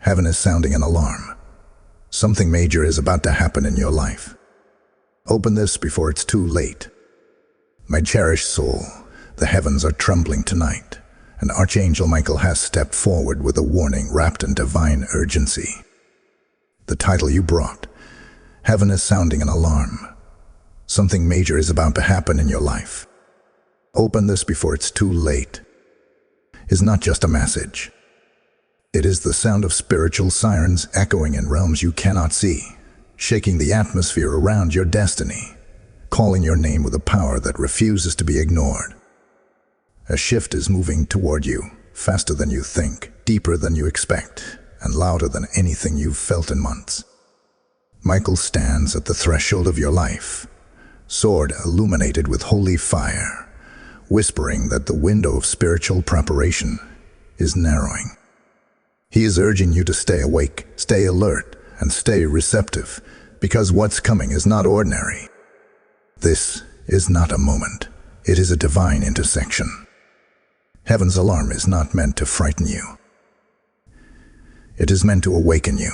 Heaven is sounding an alarm. Something major is about to happen in your life. Open this before it's too late. My cherished soul, the heavens are trembling tonight, and Archangel Michael has stepped forward with a warning wrapped in divine urgency. The title you brought, Heaven is sounding an alarm. Something major is about to happen in your life. Open this before it's too late, is not just a message. It is the sound of spiritual sirens echoing in realms you cannot see, shaking the atmosphere around your destiny, calling your name with a power that refuses to be ignored. A shift is moving toward you, faster than you think, deeper than you expect, and louder than anything you've felt in months. Michael stands at the threshold of your life, sword illuminated with holy fire, whispering that the window of spiritual preparation is narrowing. He is urging you to stay awake, stay alert, and stay receptive, because what's coming is not ordinary. This is not a moment. It is a divine intersection. Heaven's alarm is not meant to frighten you. It is meant to awaken you.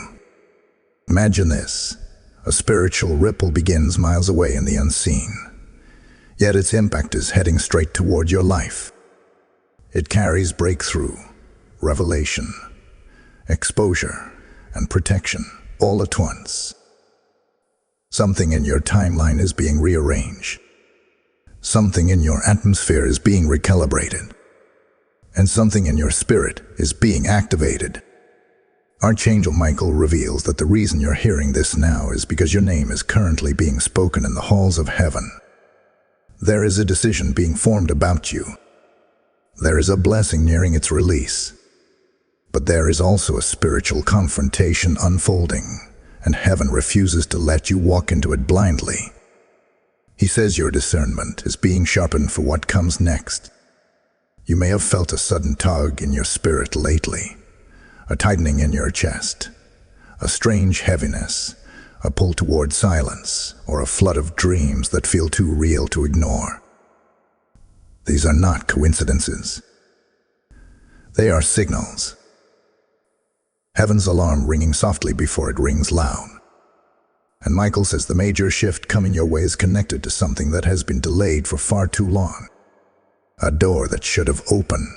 Imagine this. A spiritual ripple begins miles away in the unseen, yet its impact is heading straight toward your life. It carries breakthrough, revelation, exposure, and protection all at once. Something in your timeline is being rearranged. Something in your atmosphere is being recalibrated. And something in your spirit is being activated. Archangel Michael reveals that the reason you're hearing this now is because your name is currently being spoken in the halls of heaven. There is a decision being formed about you. There is a blessing nearing its release. But there is also a spiritual confrontation unfolding, and heaven refuses to let you walk into it blindly. He says your discernment is being sharpened for what comes next. You may have felt a sudden tug in your spirit lately, a tightening in your chest, a strange heaviness, a pull toward silence, or a flood of dreams that feel too real to ignore. These are not coincidences. They are signals. Heaven's alarm ringing softly before it rings loud. And Michael says the major shift coming your way is connected to something that has been delayed for far too long. A door that should have opened.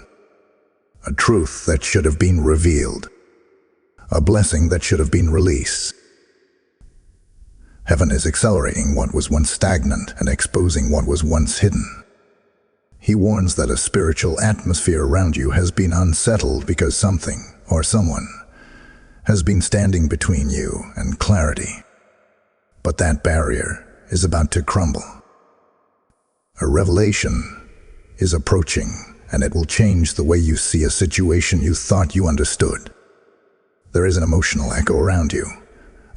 A truth that should have been revealed. A blessing that should have been released. Heaven is accelerating what was once stagnant and exposing what was once hidden. He warns that a spiritual atmosphere around you has been unsettled because something or someone has been standing between you and clarity. But that barrier is about to crumble. A revelation is approaching, and it will change the way you see a situation you thought you understood. There is an emotional echo around you,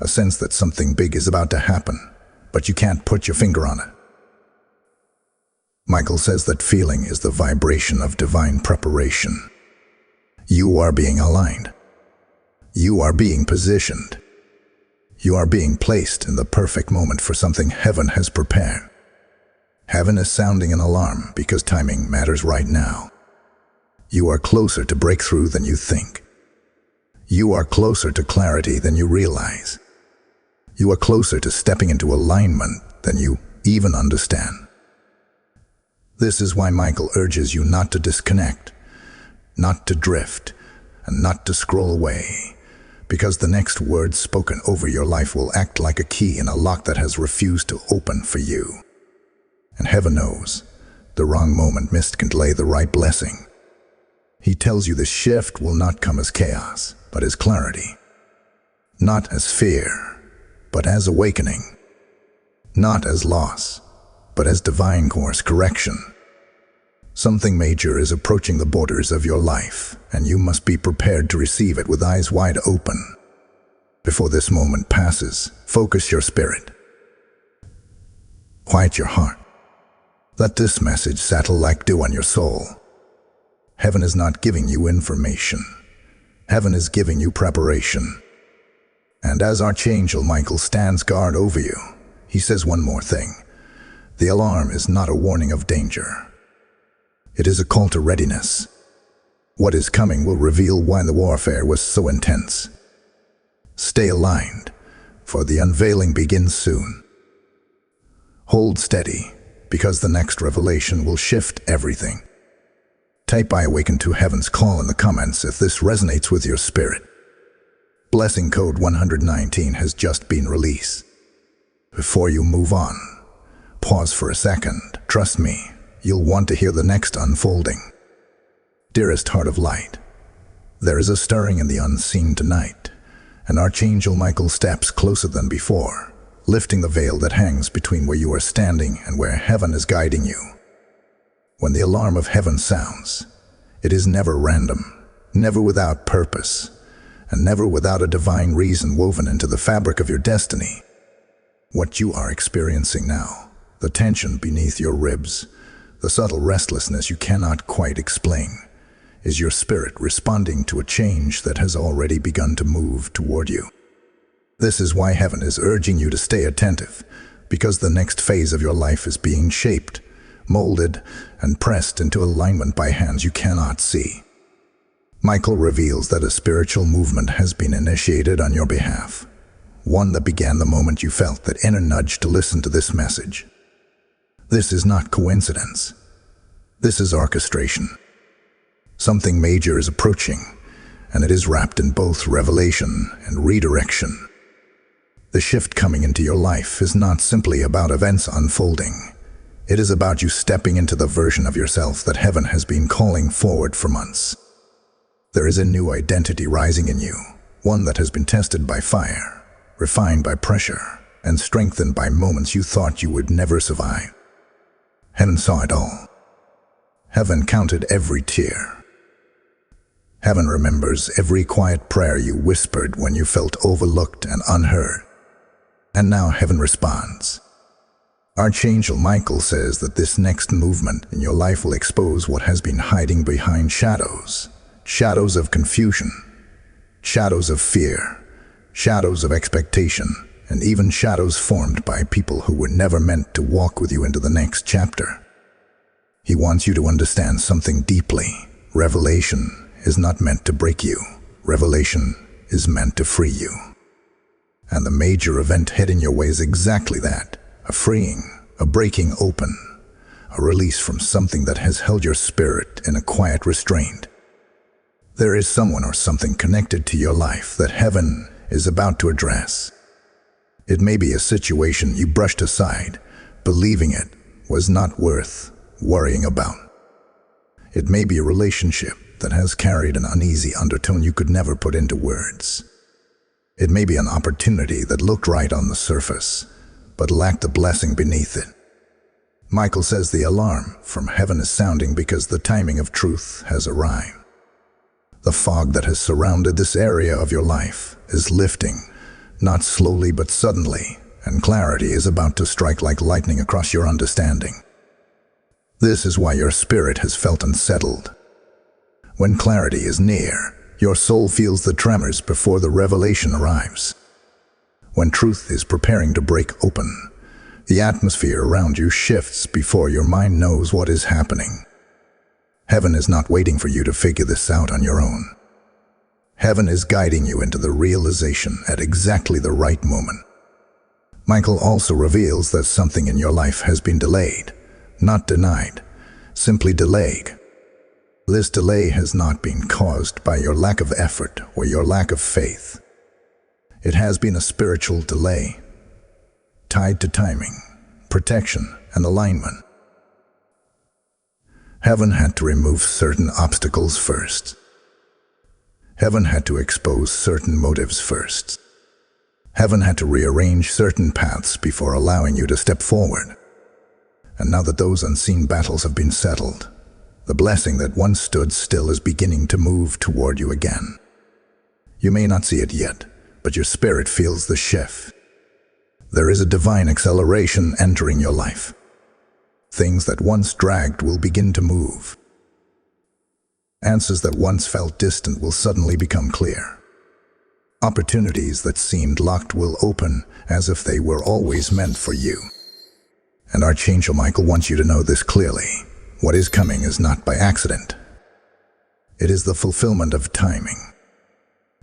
a sense that something big is about to happen, but you can't put your finger on it. Michael says that feeling is the vibration of divine preparation. You are being aligned. You are being positioned. You are being placed in the perfect moment for something heaven has prepared. Heaven is sounding an alarm because timing matters right now. You are closer to breakthrough than you think. You are closer to clarity than you realize. You are closer to stepping into alignment than you even understand. This is why Michael urges you not to disconnect, not to drift, and not to scroll away, because the next words spoken over your life will act like a key in a lock that has refused to open for you. And heaven knows, the wrong moment missed can delay the right blessing. He tells you the shift will not come as chaos, but as clarity. Not as fear, but as awakening. Not as loss, but as divine course correction. Something major is approaching the borders of your life, and you must be prepared to receive it with eyes wide open. Before this moment passes, focus your spirit. Quiet your heart. Let this message settle like dew on your soul. Heaven is not giving you information. Heaven is giving you preparation. And as Archangel Michael stands guard over you, he says one more thing. The alarm is not a warning of danger. It is a call to readiness. What is coming will reveal why the warfare was so intense, Stay aligned, for the unveiling begins soon. Hold steady, because the next revelation will shift everything. Type "I awaken to heaven's call" in the comments if this resonates with your spirit. Blessing code 119 has just been released. Before you move on, pause for a second. Trust me, you'll want to hear the next unfolding. Dearest heart of light, there is a stirring in the unseen tonight, and Archangel Michael steps closer than before, lifting the veil that hangs between where you are standing and where heaven is guiding you. When the alarm of heaven sounds, it is never random, never without purpose, and never without a divine reason woven into the fabric of your destiny. What you are experiencing now, the tension beneath your ribs, the subtle restlessness you cannot quite explain, is your spirit responding to a change that has already begun to move toward you. This is why heaven is urging you to stay attentive, because the next phase of your life is being shaped, molded, and pressed into alignment by hands you cannot see. Michael reveals that a spiritual movement has been initiated on your behalf, one that began the moment you felt that inner nudge to listen to this message. This is not coincidence. This is orchestration. Something major is approaching, and it is wrapped in both revelation and redirection. The shift coming into your life is not simply about events unfolding. It is about you stepping into the version of yourself that heaven has been calling forward for months. There is a new identity rising in you, one that has been tested by fire, refined by pressure, and strengthened by moments you thought you would never survive. Heaven saw it all. Heaven counted every tear. Heaven remembers every quiet prayer you whispered when you felt overlooked and unheard. And now heaven responds. Archangel Michael says that this next movement in your life will expose what has been hiding behind shadows. Shadows of confusion, shadows of fear, shadows of expectation, and even shadows formed by people who were never meant to walk with you into the next chapter. He wants you to understand something deeply. Revelation is not meant to break you. Revelation is meant to free you. And the major event heading your way is exactly that. A freeing, a breaking open, a release from something that has held your spirit in a quiet restraint. There is someone or something connected to your life that heaven is about to address. It may be a situation you brushed aside, believing it was not worth worrying about. It may be a relationship that has carried an uneasy undertone you could never put into words. It may be an opportunity that looked right on the surface, but lacked a blessing beneath it. Michael says the alarm from heaven is sounding because the timing of truth has arrived. The fog that has surrounded this area of your life is lifting, not slowly but suddenly, and clarity is about to strike like lightning across your understanding. This is why your spirit has felt unsettled. When clarity is near, your soul feels the tremors before the revelation arrives. When truth is preparing to break open, the atmosphere around you shifts before your mind knows what is happening. Heaven is not waiting for you to figure this out on your own. Heaven is guiding you into the realization at exactly the right moment. Michael also reveals that something in your life has been delayed, not denied, simply delayed. This delay has not been caused by your lack of effort or your lack of faith. It has been a spiritual delay, tied to timing, protection, and alignment. Heaven had to remove certain obstacles first. Heaven had to expose certain motives first. Heaven had to rearrange certain paths before allowing you to step forward. And now that those unseen battles have been settled, the blessing that once stood still is beginning to move toward you again. You may not see it yet, but your spirit feels the shift. There is a divine acceleration entering your life. Things that once dragged will begin to move. Answers that once felt distant will suddenly become clear. Opportunities that seemed locked will open as if they were always meant for you. And Archangel Michael wants you to know this clearly. What is coming is not by accident. It is the fulfillment of timing.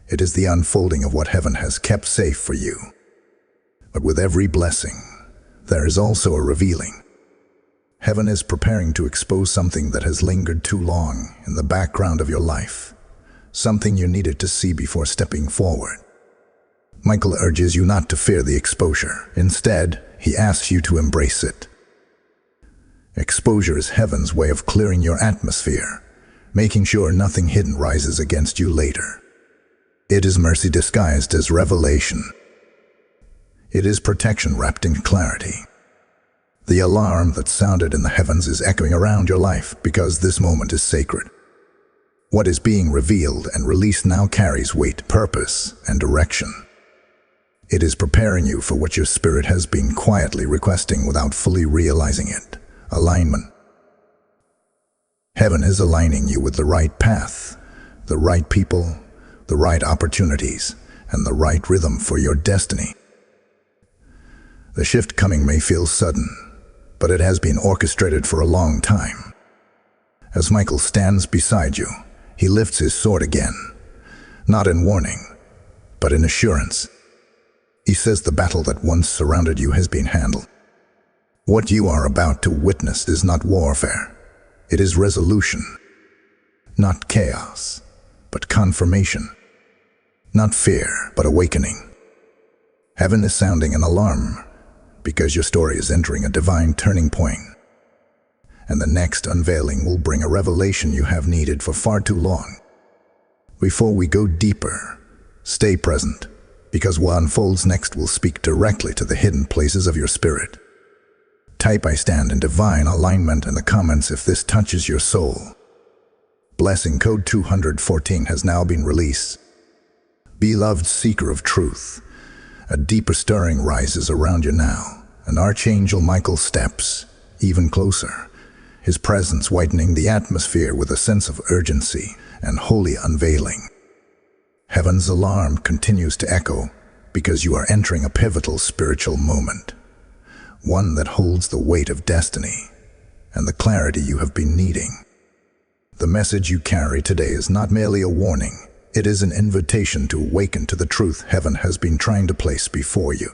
It is the unfolding of what heaven has kept safe for you. But with every blessing, there is also a revealing. Heaven is preparing to expose something that has lingered too long in the background of your life, something you needed to see before stepping forward. Michael urges you not to fear the exposure. Instead, he asks you to embrace it. Exposure is heaven's way of clearing your atmosphere, making sure nothing hidden rises against you later. It is mercy disguised as revelation. It is protection wrapped in clarity. The alarm that sounded in the heavens is echoing around your life because this moment is sacred. What is being revealed and released now carries weight, purpose, and direction. It is preparing you for what your spirit has been quietly requesting without fully realizing it. Alignment. Heaven is aligning you with the right path, the right people, the right opportunities, and the right rhythm for your destiny. The shift coming may feel sudden, but it has been orchestrated for a long time. As Michael stands beside you, he lifts his sword again, not in warning, but in assurance. He says the battle that once surrounded you has been handled. What you are about to witness is not warfare. It is resolution. Not chaos, but confirmation. Not fear, but awakening. Heaven is sounding an alarm because your story is entering a divine turning point. And the next unveiling will bring a revelation you have needed for far too long. Before we go deeper, stay present, because what unfolds next will speak directly to the hidden places of your spirit. Type "I stand in divine alignment" in the comments if this touches your soul. Blessing code 214 has now been released. Beloved seeker of truth, a deeper stirring rises around you now, and Archangel Michael steps even closer, his presence whitening the atmosphere with a sense of urgency and holy unveiling. Heaven's alarm continues to echo because you are entering a pivotal spiritual moment, one that holds the weight of destiny and the clarity you have been needing. The message you carry today is not merely a warning, it is an invitation to awaken to the truth heaven has been trying to place before you.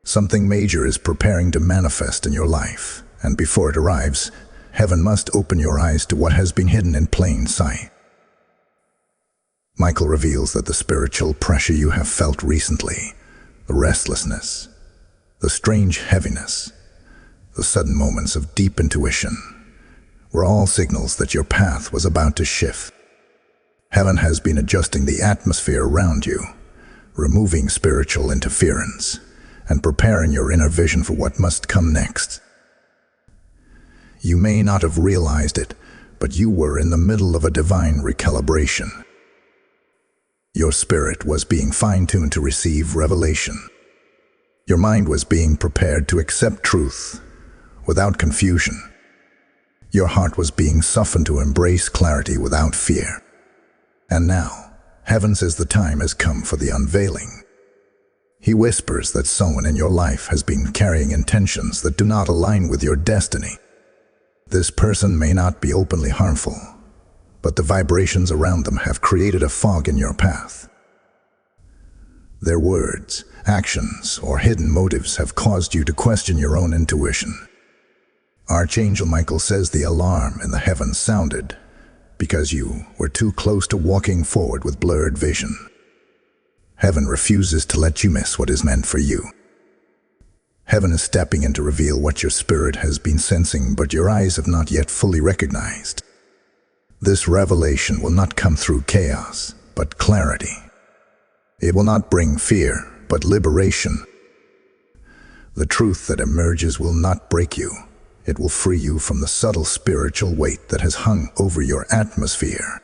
Something major is preparing to manifest in your life, and before it arrives, heaven must open your eyes to what has been hidden in plain sight. Michael reveals that the spiritual pressure you have felt recently, the restlessness, the strange heaviness, the sudden moments of deep intuition, were all signals that your path was about to shift. Heaven has been adjusting the atmosphere around you, removing spiritual interference, and preparing your inner vision for what must come next. You may not have realized it, but you were in the middle of a divine recalibration. Your spirit was being fine-tuned to receive revelation. Your mind was being prepared to accept truth without confusion. Your heart was being softened to embrace clarity without fear. And now, heaven says the time has come for the unveiling. He whispers that someone in your life has been carrying intentions that do not align with your destiny. This person may not be openly harmful, but the vibrations around them have created a fog in your path. Their words, actions, or hidden motives have caused you to question your own intuition. Archangel Michael says the alarm in the heavens sounded because you were too close to walking forward with blurred vision. Heaven refuses to let you miss what is meant for you. Heaven is stepping in to reveal what your spirit has been sensing but your eyes have not yet fully recognized. This revelation will not come through chaos, but clarity. It will not bring fear, but liberation. The truth that emerges will not break you. It will free you from the subtle spiritual weight that has hung over your atmosphere.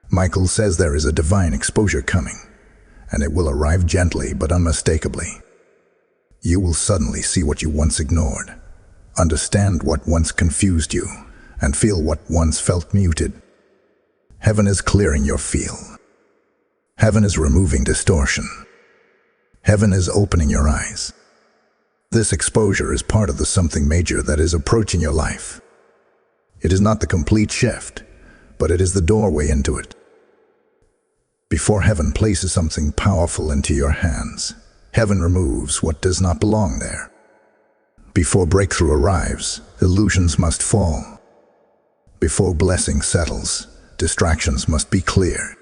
Michael says there is a divine exposure coming, and it will arrive gently but unmistakably. You will suddenly see what you once ignored, understand what once confused you, and feel what once felt muted. Heaven is clearing your field. Heaven is removing distortion. Heaven is opening your eyes. This exposure is part of the something major that is approaching your life. It is not the complete shift, but it is the doorway into it. Before heaven places something powerful into your hands, heaven removes what does not belong there. Before breakthrough arrives, illusions must fall. Before blessing settles, distractions must be clear.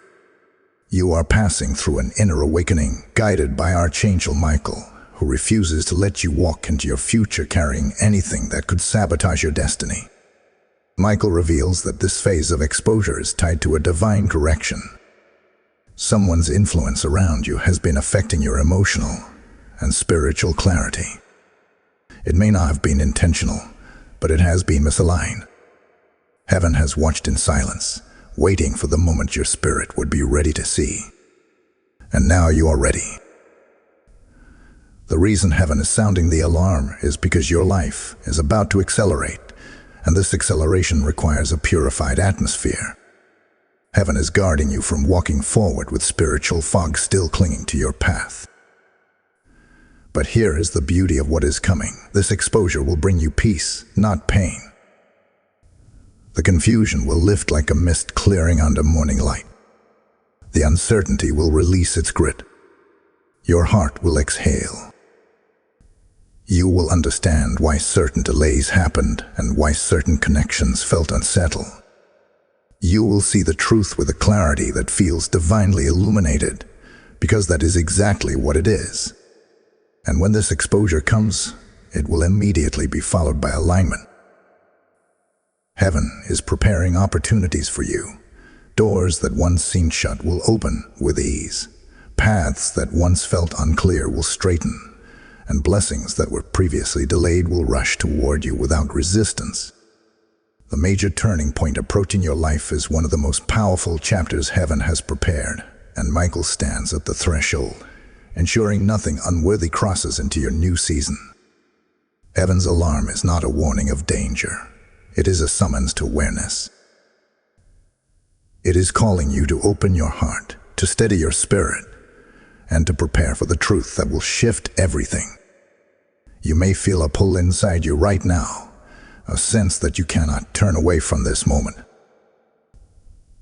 You are passing through an inner awakening, guided by Archangel Michael, who refuses to let you walk into your future carrying anything that could sabotage your destiny. Michael reveals that this phase of exposure is tied to a divine correction. Someone's influence around you has been affecting your emotional and spiritual clarity. It may not have been intentional, but it has been misaligned. Heaven has watched in silence, waiting for the moment your spirit would be ready to see. And now you are ready. The reason heaven is sounding the alarm is because your life is about to accelerate, and this acceleration requires a purified atmosphere. Heaven is guarding you from walking forward with spiritual fog still clinging to your path. But here is the beauty of what is coming. This exposure will bring you peace, not pain. The confusion will lift like a mist clearing under morning light. The uncertainty will release its grit. Your heart will exhale. You will understand why certain delays happened and why certain connections felt unsettled. You will see the truth with a clarity that feels divinely illuminated, because that is exactly what it is. And when this exposure comes, it will immediately be followed by alignment. Heaven is preparing opportunities for you. Doors that once seemed shut will open with ease. Paths that once felt unclear will straighten, and blessings that were previously delayed will rush toward you without resistance. The major turning point approaching your life is one of the most powerful chapters heaven has prepared, and Michael stands at the threshold, ensuring nothing unworthy crosses into your new season. Heaven's alarm is not a warning of danger. It is a summons to awareness. It is calling you to open your heart, to steady your spirit, and to prepare for the truth that will shift everything. You may feel a pull inside you right now, a sense that you cannot turn away from this moment.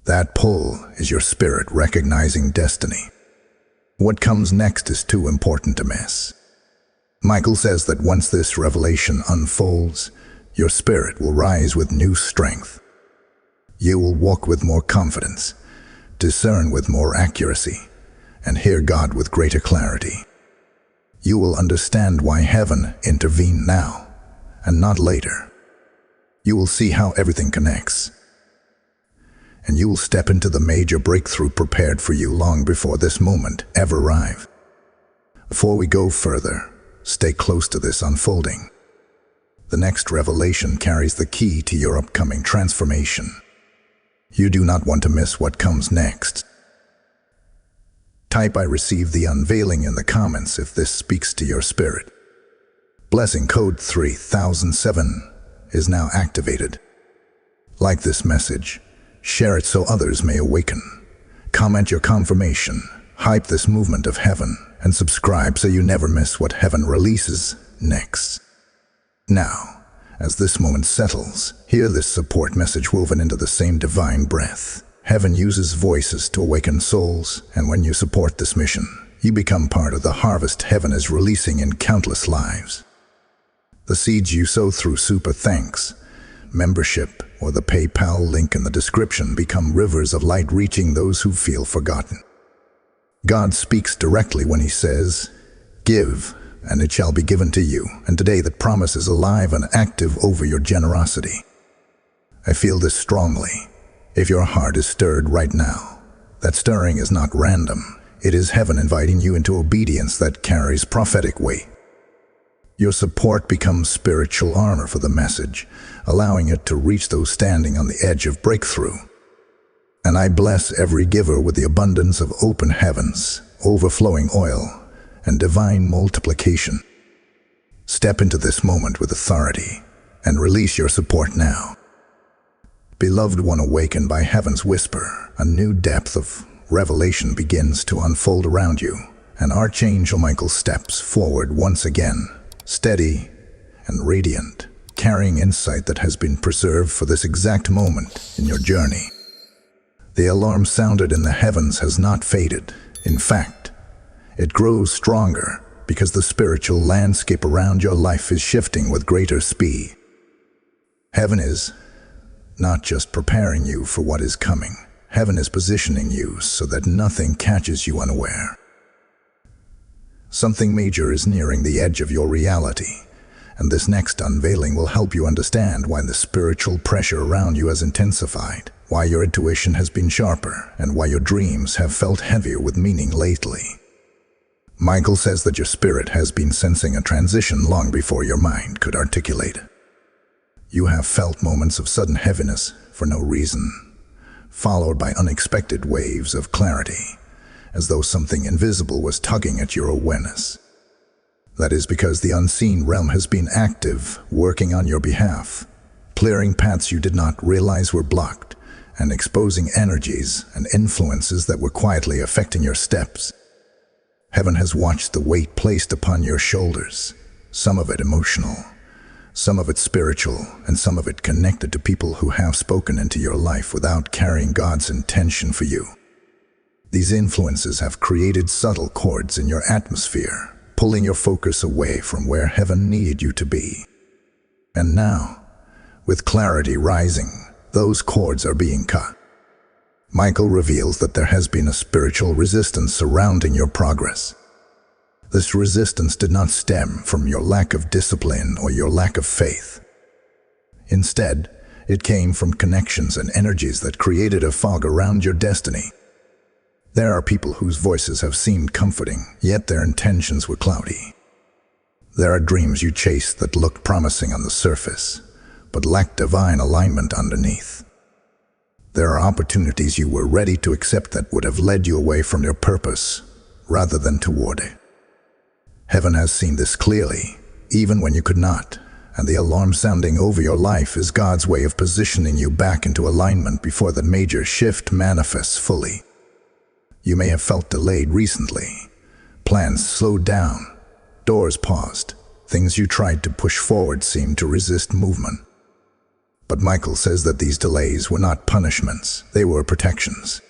That pull is your spirit recognizing destiny. What comes next is too important to miss. Michael says that once this revelation unfolds, your spirit will rise with new strength. You will walk with more confidence, discern with more accuracy, and hear God with greater clarity. You will understand why heaven intervened now, and not later. You will see how everything connects. And you will step into the major breakthrough prepared for you long before this moment ever arrive. Before we go further, stay close to this unfolding. The next revelation carries the key to your upcoming transformation. You do not want to miss what comes next. Type "I received the unveiling" in the comments if this speaks to your spirit. Blessing code 3007 is now activated. Like this message, share it so others may awaken. Comment your confirmation, hype this movement of heaven, and subscribe so you never miss what heaven releases next. Now, as this moment settles, hear this support message woven into the same divine breath. Heaven uses voices to awaken souls, and when you support this mission, you become part of the harvest heaven is releasing in countless lives. The seeds you sow through super thanks, membership, or the PayPal link in the description become rivers of light reaching those who feel forgotten. God speaks directly when he says, "Give, and it shall be given to you," and today that promise is alive and active over your generosity. I feel this strongly. If your heart is stirred right now, that stirring is not random. It is heaven inviting you into obedience that carries prophetic weight. Your support becomes spiritual armor for the message, allowing it to reach those standing on the edge of breakthrough. And I bless every giver with the abundance of open heavens, overflowing oil, and divine multiplication. Step into this moment with authority and release your support now. Beloved one, awakened by heaven's whisper, a new depth of revelation begins to unfold around you, and Archangel Michael steps forward once again, steady and radiant, carrying insight that has been preserved for this exact moment in your journey. The alarm sounded in the heavens has not faded. In fact, it grows stronger because the spiritual landscape around your life is shifting with greater speed. Heaven is not just preparing you for what is coming. Heaven is positioning you so that nothing catches you unaware. Something major is nearing the edge of your reality, and this next unveiling will help you understand why the spiritual pressure around you has intensified, why your intuition has been sharper, and why your dreams have felt heavier with meaning lately. Michael says that your spirit has been sensing a transition long before your mind could articulate it. You have felt moments of sudden heaviness for no reason, followed by unexpected waves of clarity, as though something invisible was tugging at your awareness. That is because the unseen realm has been active, working on your behalf, clearing paths you did not realize were blocked, and exposing energies and influences that were quietly affecting your steps. Heaven has watched the weight placed upon your shoulders, some of it emotional, some of it spiritual, and some of it connected to people who have spoken into your life without carrying God's intention for you. These influences have created subtle cords in your atmosphere, pulling your focus away from where heaven needed you to be. And now, with clarity rising, those cords are being cut. Michael reveals that there has been a spiritual resistance surrounding your progress. This resistance did not stem from your lack of discipline or your lack of faith. Instead, it came from connections and energies that created a fog around your destiny. There are people whose voices have seemed comforting, yet their intentions were cloudy. There are dreams you chased that looked promising on the surface, but lacked divine alignment underneath. There are opportunities you were ready to accept that would have led you away from your purpose, rather than toward it. Heaven has seen this clearly, even when you could not, and the alarm sounding over your life is God's way of positioning you back into alignment before the major shift manifests fully. You may have felt delayed recently. Plans slowed down, doors paused, things you tried to push forward seemed to resist movement. But Michael says that these delays were not punishments, they were protections.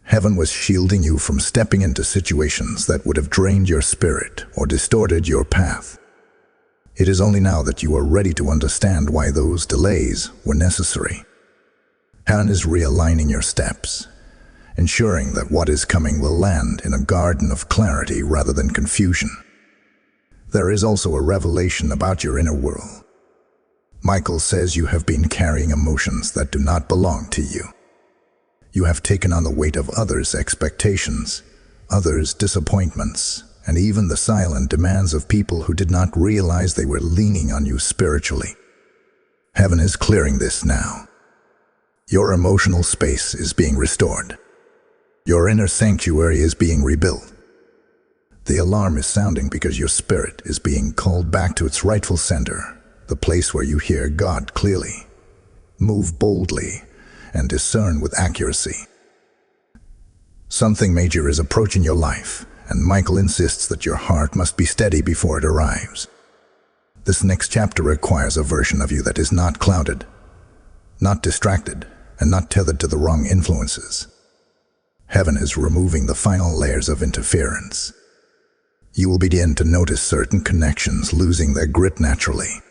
Heaven was shielding you from stepping into situations that would have drained your spirit or distorted your path. It is only now that you are ready to understand why those delays were necessary. Heaven is realigning your steps, ensuring that what is coming will land in a garden of clarity rather than confusion. There is also a revelation about your inner world. Michael says you have been carrying emotions that do not belong to you. You have taken on the weight of others' expectations, others' disappointments, and even the silent demands of people who did not realize they were leaning on you spiritually. Heaven is clearing this now. Your emotional space is being restored. Your inner sanctuary is being rebuilt. The alarm is sounding because your spirit is being called back to its rightful center, the place where you hear God clearly, move boldly, and discern with accuracy. Something major is approaching your life, and Michael insists that your heart must be steady before it arrives. This next chapter requires a version of you that is not clouded, not distracted, and not tethered to the wrong influences. Heaven is removing the final layers of interference. You will begin to notice certain connections losing their grip naturally.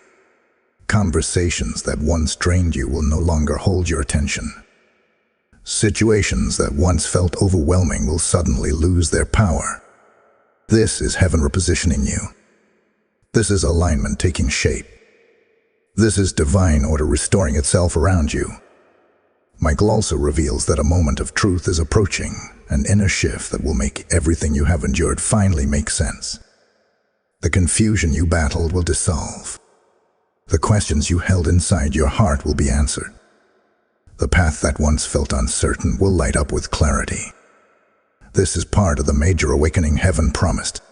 Conversations that once drained you will no longer hold your attention. Situations that once felt overwhelming will suddenly lose their power. This is heaven repositioning you. This is alignment taking shape. This is divine order restoring itself around you. Michael also reveals that a moment of truth is approaching, an inner shift that will make everything you have endured finally make sense. The confusion you battled will dissolve. The questions you held inside your heart will be answered. The path that once felt uncertain will light up with clarity. This is part of the major awakening heaven promised.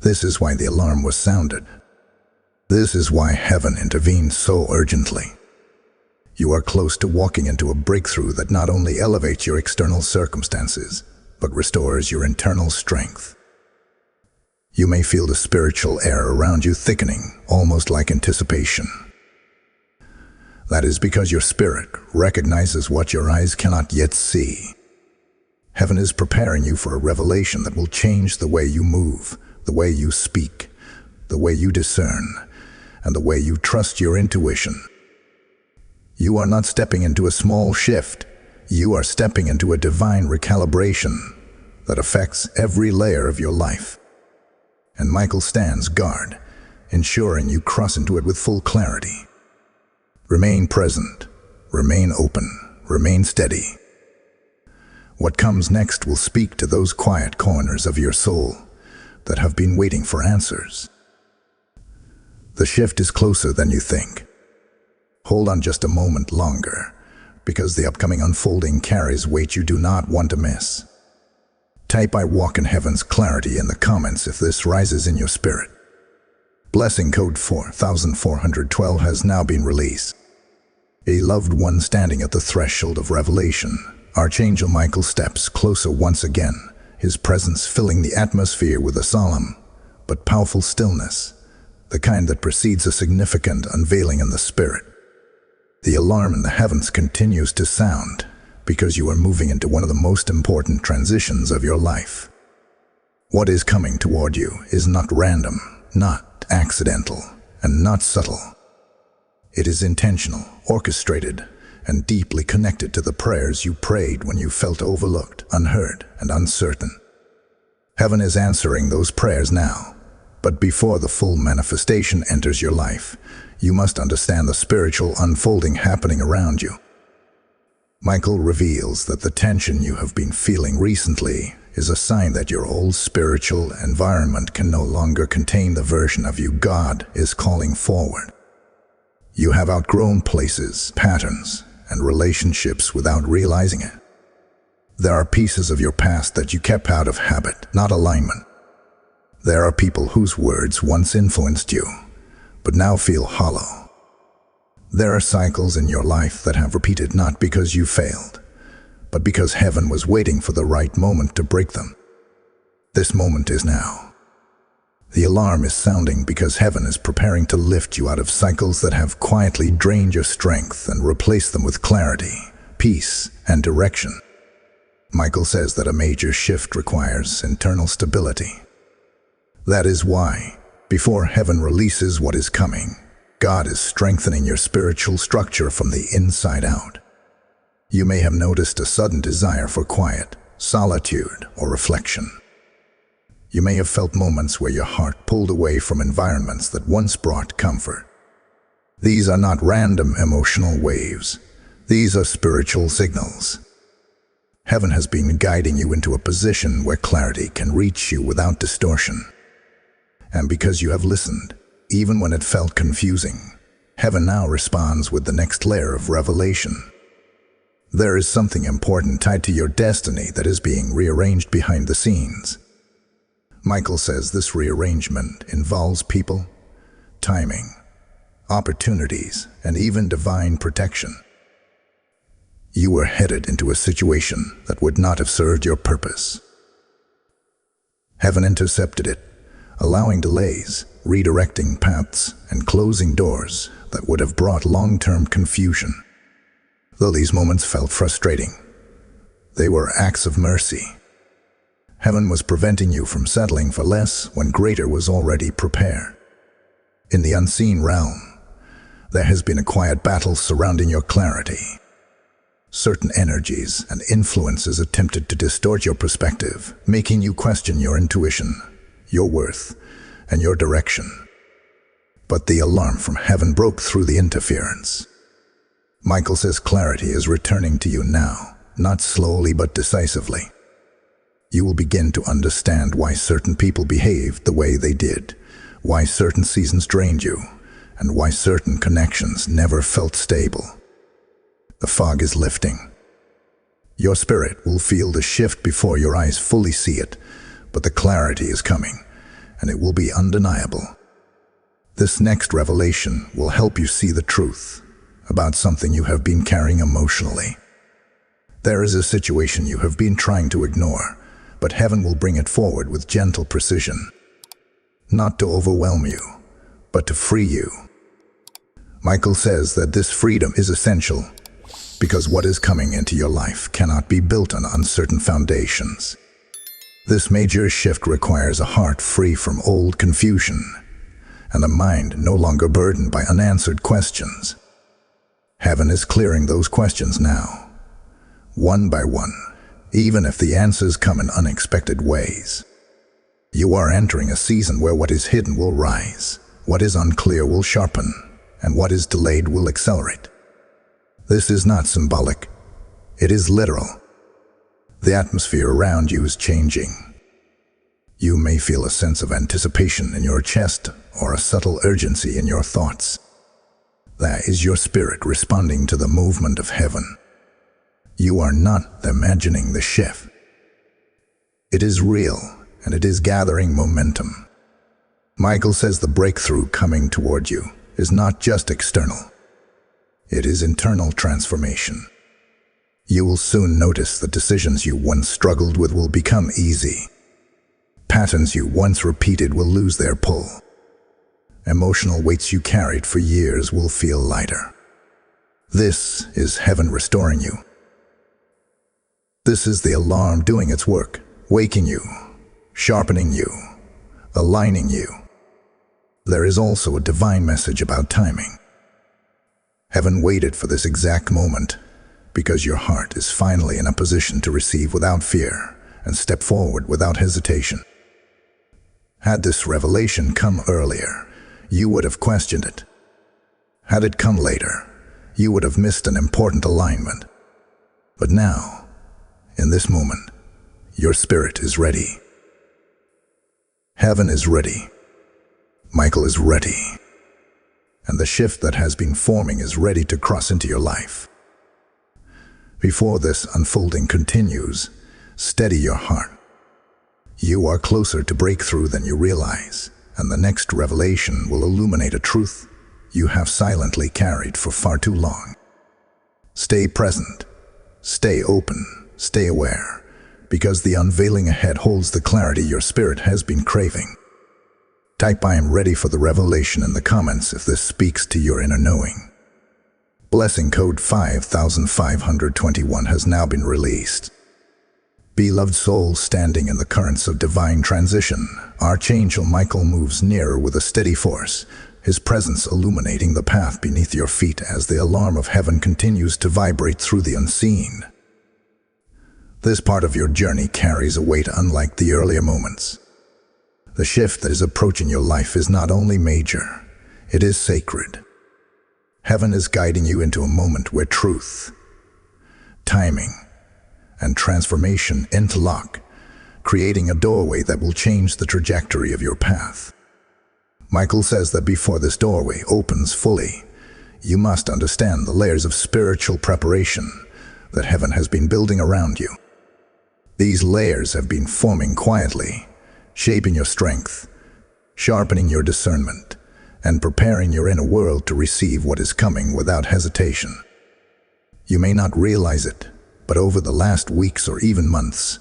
This is why the alarm was sounded. This is why heaven intervened so urgently. You are close to walking into a breakthrough that not only elevates your external circumstances, but restores your internal strength. You may feel the spiritual air around you thickening, almost like anticipation. That is because your spirit recognizes what your eyes cannot yet see. Heaven is preparing you for a revelation that will change the way you move, the way you speak, the way you discern, and the way you trust your intuition. You are not stepping into a small shift. You are stepping into a divine recalibration that affects every layer of your life. And Michael stands guard, ensuring you cross into it with full clarity. Remain present, remain open, remain steady. What comes next will speak to those quiet corners of your soul that have been waiting for answers. The shift is closer than you think. Hold on just a moment longer, because the upcoming unfolding carries weight you do not want to miss. Type "I walk in heaven's clarity" in the comments if this rises in your spirit. Blessing code 4412 has now been released. A loved one standing at the threshold of revelation. Archangel Michael steps closer once again, his presence filling the atmosphere with a solemn but powerful stillness, the kind that precedes a significant unveiling in the spirit. The alarm in the heavens continues to sound because you are moving into one of the most important transitions of your life. What is coming toward you is not random, not accidental, and not subtle. It is intentional, orchestrated, and deeply connected to the prayers you prayed when you felt overlooked, unheard, and uncertain. Heaven is answering those prayers now, but before the full manifestation enters your life, you must understand the spiritual unfolding happening around you. Michael reveals that the tension you have been feeling recently is a sign that your old spiritual environment can no longer contain the version of you God is calling forward. You have outgrown places, patterns, and relationships without realizing it. There are pieces of your past that you kept out of habit, not alignment. There are people whose words once influenced you, but now feel hollow. There are cycles in your life that have repeated not because you failed, but because heaven was waiting for the right moment to break them. This moment is now. The alarm is sounding because heaven is preparing to lift you out of cycles that have quietly drained your strength and replace them with clarity, peace, and direction. Michael says that a major shift requires internal stability. That is why, before heaven releases what is coming, God is strengthening your spiritual structure from the inside out. You may have noticed a sudden desire for quiet, solitude, or reflection. You may have felt moments where your heart pulled away from environments that once brought comfort. These are not random emotional waves. These are spiritual signals. Heaven has been guiding you into a position where clarity can reach you without distortion. And because you have listened, even when it felt confusing, heaven now responds with the next layer of revelation. There is something important tied to your destiny that is being rearranged behind the scenes. Michael says this rearrangement involves people, timing, opportunities, and even divine protection. You were headed into a situation that would not have served your purpose. Heaven intercepted it, allowing delays, redirecting paths, and closing doors that would have brought long-term confusion. Though these moments felt frustrating, they were acts of mercy. Heaven was preventing you from settling for less when greater was already prepared. In the unseen realm, there has been a quiet battle surrounding your clarity. Certain energies and influences attempted to distort your perspective, making you question your intuition, your worth, and your direction. But the alarm from heaven broke through the interference. Michael says clarity is returning to you now, not slowly but decisively. You will begin to understand why certain people behaved the way they did, why certain seasons drained you, and why certain connections never felt stable. The fog is lifting. Your spirit will feel the shift before your eyes fully see it, but the clarity is coming, and it will be undeniable. This next revelation will help you see the truth about something you have been carrying emotionally. There is a situation you have been trying to ignore, but heaven will bring it forward with gentle precision. Not to overwhelm you, but to free you. Michael says that this freedom is essential because what is coming into your life cannot be built on uncertain foundations. This major shift requires a heart free from old confusion and a mind no longer burdened by unanswered questions. Heaven is clearing those questions now, one by one, even if the answers come in unexpected ways. You are entering a season where what is hidden will rise, what is unclear will sharpen, and what is delayed will accelerate. This is not symbolic, it is literal. The atmosphere around you is changing. You may feel a sense of anticipation in your chest or a subtle urgency in your thoughts. That is your spirit responding to the movement of heaven. You are not imagining the shift. It is real, and it is gathering momentum. Michael says the breakthrough coming toward you is not just external. It is internal transformation. You will soon notice the decisions you once struggled with will become easy. Patterns you once repeated will lose their pull. Emotional weights you carried for years will feel lighter. This is heaven restoring you. This is the alarm doing its work, waking you, sharpening you, aligning you. There is also a divine message about timing. Heaven waited for this exact moment because your heart is finally in a position to receive without fear and step forward without hesitation. Had this revelation come earlier, you would have questioned it. Had it come later, you would have missed an important alignment. But now, in this moment, your spirit is ready. Heaven is ready. Michael is ready. And the shift that has been forming is ready to cross into your life. Before this unfolding continues, steady your heart. You are closer to breakthrough than you realize, and the next revelation will illuminate a truth you have silently carried for far too long. Stay present, stay open, stay aware, because the unveiling ahead holds the clarity your spirit has been craving. Type "I am ready" for the revelation in the comments if this speaks to your inner knowing. Blessing code 5521 has now been released. Beloved soul standing in the currents of divine transition, Archangel Michael moves nearer with a steady force, his presence illuminating the path beneath your feet as the alarm of heaven continues to vibrate through the unseen. This part of your journey carries a weight unlike the earlier moments. The shift that is approaching your life is not only major, it is sacred. Heaven is guiding you into a moment where truth, timing, and transformation interlock, creating a doorway that will change the trajectory of your path. Michael says that before this doorway opens fully, you must understand the layers of spiritual preparation that heaven has been building around you. These layers have been forming quietly, shaping your strength, sharpening your discernment, and preparing your inner world to receive what is coming without hesitation. You may not realize it, but over the last weeks or even months,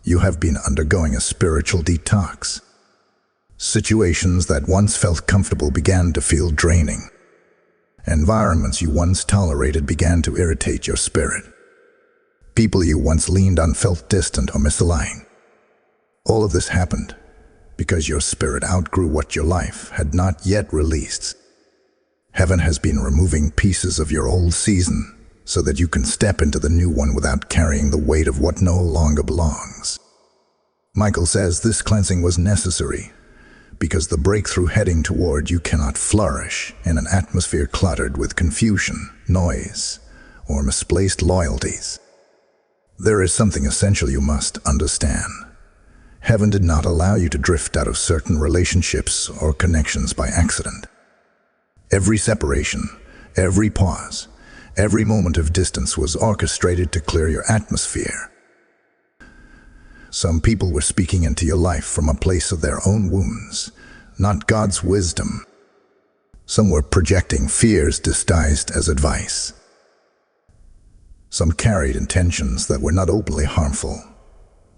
you have been undergoing a spiritual detox. Situations that once felt comfortable began to feel draining. Environments you once tolerated began to irritate your spirit. People you once leaned on felt distant or misaligned. All of this happened because your spirit outgrew what your life had not yet released. Heaven has been removing pieces of your old season so that you can step into the new one without carrying the weight of what no longer belongs. Michael says this cleansing was necessary because the breakthrough heading toward you cannot flourish in an atmosphere cluttered with confusion, noise, or misplaced loyalties. There is something essential you must understand. Heaven did not allow you to drift out of certain relationships or connections by accident. Every separation, every pause, every moment of distance was orchestrated to clear your atmosphere. Some people were speaking into your life from a place of their own wounds, not God's wisdom. Some were projecting fears disguised as advice. Some carried intentions that were not openly harmful,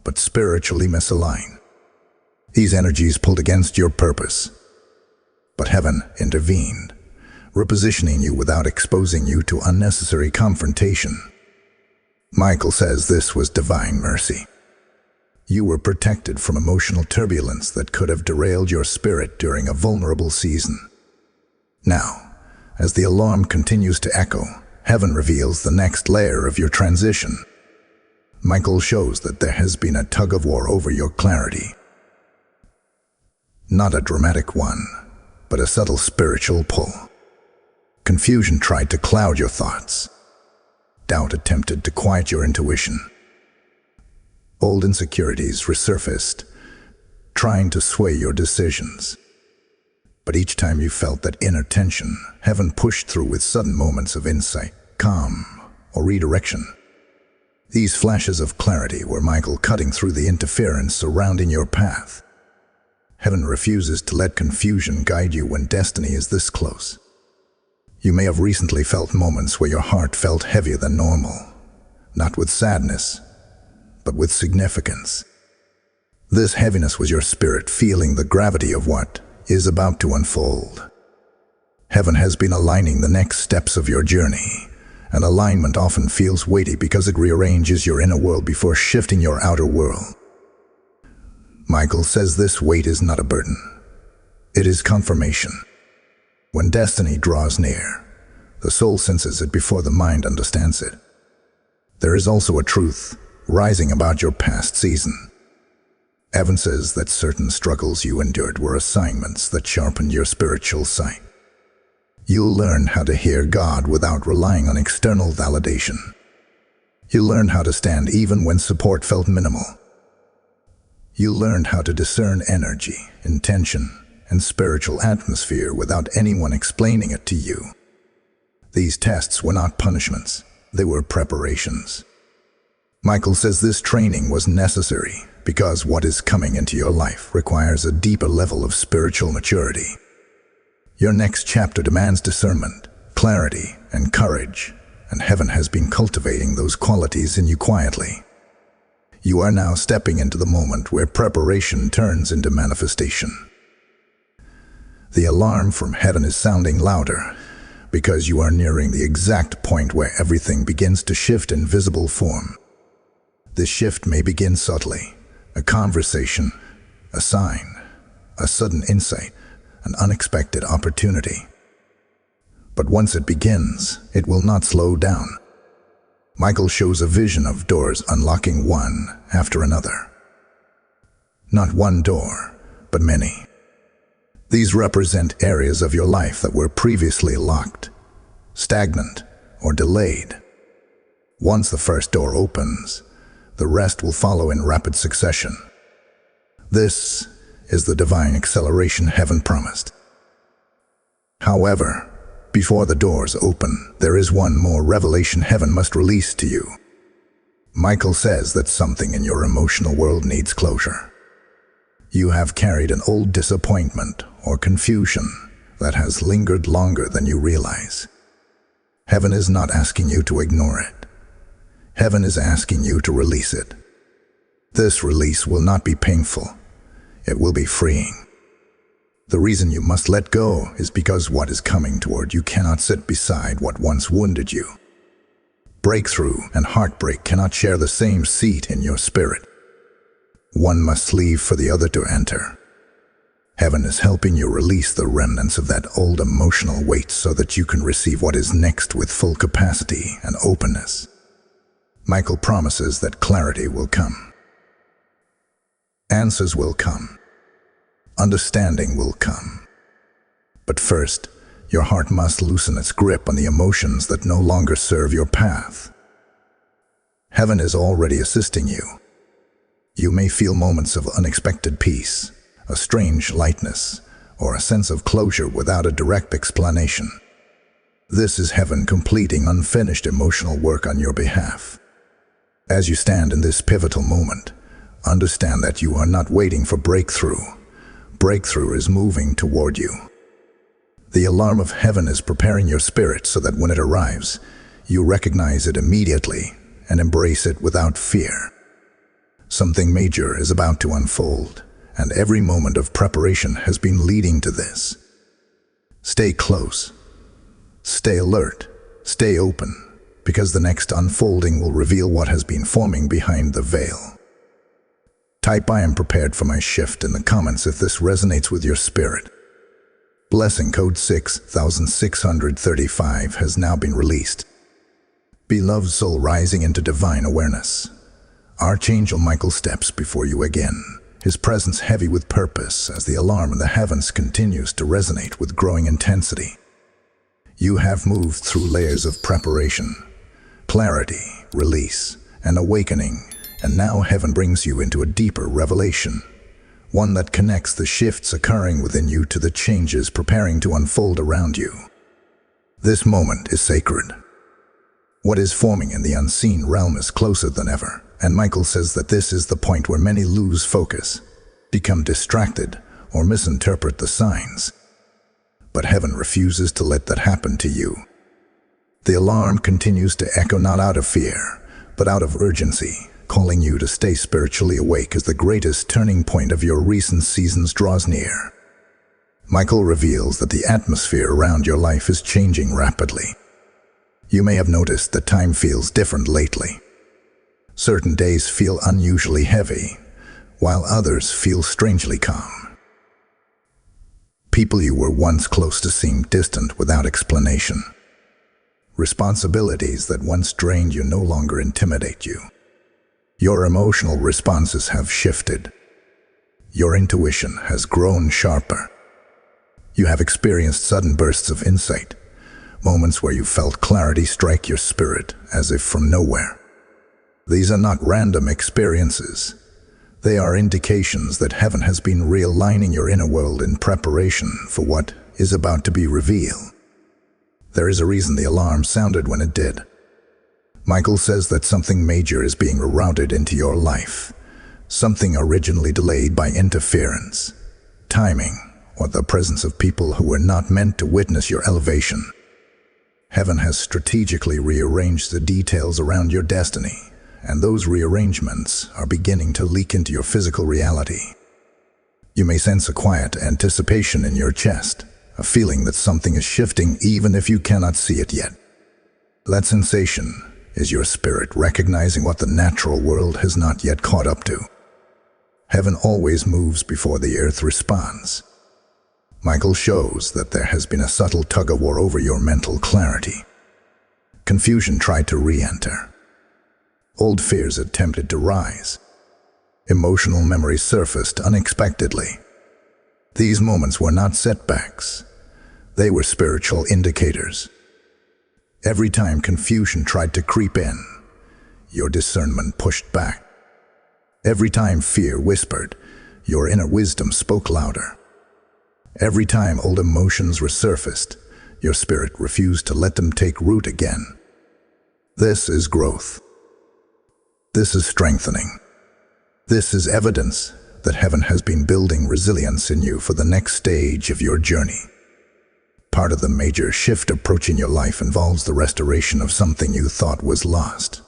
but spiritually misaligned. These energies pulled against your purpose, but heaven intervened, repositioning you without exposing you to unnecessary confrontation. Michael says this was divine mercy. You were protected from emotional turbulence that could have derailed your spirit during a vulnerable season. Now, as the alarm continues to echo, heaven reveals the next layer of your transition. Michael shows that there has been a tug-of-war over your clarity. Not a dramatic one, but a subtle spiritual pull. Confusion tried to cloud your thoughts. Doubt attempted to quiet your intuition. Old insecurities resurfaced, trying to sway your decisions. But each time you felt that inner tension, heaven pushed through with sudden moments of insight, calm, or redirection. These flashes of clarity were Michael cutting through the interference surrounding your path. Heaven refuses to let confusion guide you when destiny is this close. You may have recently felt moments where your heart felt heavier than normal, not with sadness, but with significance. This heaviness was your spirit feeling the gravity of what is about to unfold. Heaven has been aligning the next steps of your journey, and alignment often feels weighty because it rearranges your inner world before shifting your outer world. Michael says this weight is not a burden. It is confirmation. When destiny draws near, the soul senses it before the mind understands it. There is also a truth rising about your past season. Heaven says that certain struggles you endured were assignments that sharpened your spiritual sight. You'll learn how to hear God without relying on external validation. You'll learn how to stand even when support felt minimal. You learned how to discern energy, intention, and spiritual atmosphere without anyone explaining it to you. These tests were not punishments, they were preparations. Michael says this training was necessary because what is coming into your life requires a deeper level of spiritual maturity. Your next chapter demands discernment, clarity, and courage, and heaven has been cultivating those qualities in you quietly. You are now stepping into the moment where preparation turns into manifestation. The alarm from heaven is sounding louder because you are nearing the exact point where everything begins to shift in visible form. This shift may begin subtly, a conversation, a sign, a sudden insight, an unexpected opportunity. But once it begins, it will not slow down. Michael shows a vision of doors unlocking one after another. Not one door, but many. These represent areas of your life that were previously locked, stagnant, or delayed. Once the first door opens, the rest will follow in rapid succession. This is the divine acceleration heaven promised. However, before the doors open, there is one more revelation heaven must release to you. Michael says that something in your emotional world needs closure. You have carried an old disappointment or confusion that has lingered longer than you realize. Heaven is not asking you to ignore it. Heaven is asking you to release it. This release will not be painful. It will be freeing. The reason you must let go is because what is coming toward you cannot sit beside what once wounded you. Breakthrough and heartbreak cannot share the same seat in your spirit. One must leave for the other to enter. Heaven is helping you release the remnants of that old emotional weight so that you can receive what is next with full capacity and openness. Michael promises that clarity will come. Answers will come. Understanding will come. But first, your heart must loosen its grip on the emotions that no longer serve your path. Heaven is already assisting you. You may feel moments of unexpected peace, a strange lightness, or a sense of closure without a direct explanation. This is heaven completing unfinished emotional work on your behalf. As you stand in this pivotal moment, understand that you are not waiting for breakthrough. Breakthrough is moving toward you. The alarm of heaven is preparing your spirit so that when it arrives, you recognize it immediately and embrace it without fear. Something major is about to unfold, and every moment of preparation has been leading to this. Stay close. Stay alert, stay open, because the next unfolding will reveal what has been forming behind the veil. Type "I am prepared for my shift" in the comments if this resonates with your spirit. Blessing code 6635 has now been released. Beloved soul rising into divine awareness. Archangel Michael steps before you again, his presence heavy with purpose as the alarm in the heavens continues to resonate with growing intensity. You have moved through layers of preparation, clarity, release, and awakening, and now heaven brings you into a deeper revelation, one that connects the shifts occurring within you to the changes preparing to unfold around you. This moment is sacred. What is forming in the unseen realm is closer than ever, and Michael says that this is the point where many lose focus, become distracted, or misinterpret the signs. But heaven refuses to let that happen to you. The alarm continues to echo not out of fear, but out of urgency, calling you to stay spiritually awake as the greatest turning point of your recent seasons draws near. Michael reveals that the atmosphere around your life is changing rapidly. You may have noticed that time feels different lately. Certain days feel unusually heavy, while others feel strangely calm. People you were once close to seem distant without explanation. Responsibilities that once drained you no longer intimidate you. Your emotional responses have shifted. Your intuition has grown sharper. You have experienced sudden bursts of insight, moments where you felt clarity strike your spirit as if from nowhere. These are not random experiences. They are indications that heaven has been realigning your inner world in preparation for what is about to be revealed. There is a reason the alarm sounded when it did. Michael says that something major is being rerouted into your life, something originally delayed by interference, timing, or the presence of people who were not meant to witness your elevation. Heaven has strategically rearranged the details around your destiny, and those rearrangements are beginning to leak into your physical reality. You may sense a quiet anticipation in your chest, a feeling that something is shifting even if you cannot see it yet. That sensation is your spirit recognizing what the natural world has not yet caught up to. Heaven always moves before the earth responds. Michael shows that there has been a subtle tug-of-war over your mental clarity. Confusion tried to re-enter. Old fears attempted to rise. Emotional memories surfaced unexpectedly. These moments were not setbacks. They were spiritual indicators. Every time confusion tried to creep in, your discernment pushed back. Every time fear whispered, your inner wisdom spoke louder. Every time old emotions resurfaced, your spirit refused to let them take root again. This is growth. This is strengthening. This is evidence that heaven has been building resilience in you for the next stage of your journey. Part of the major shift approaching your life involves the restoration of something you thought was lost.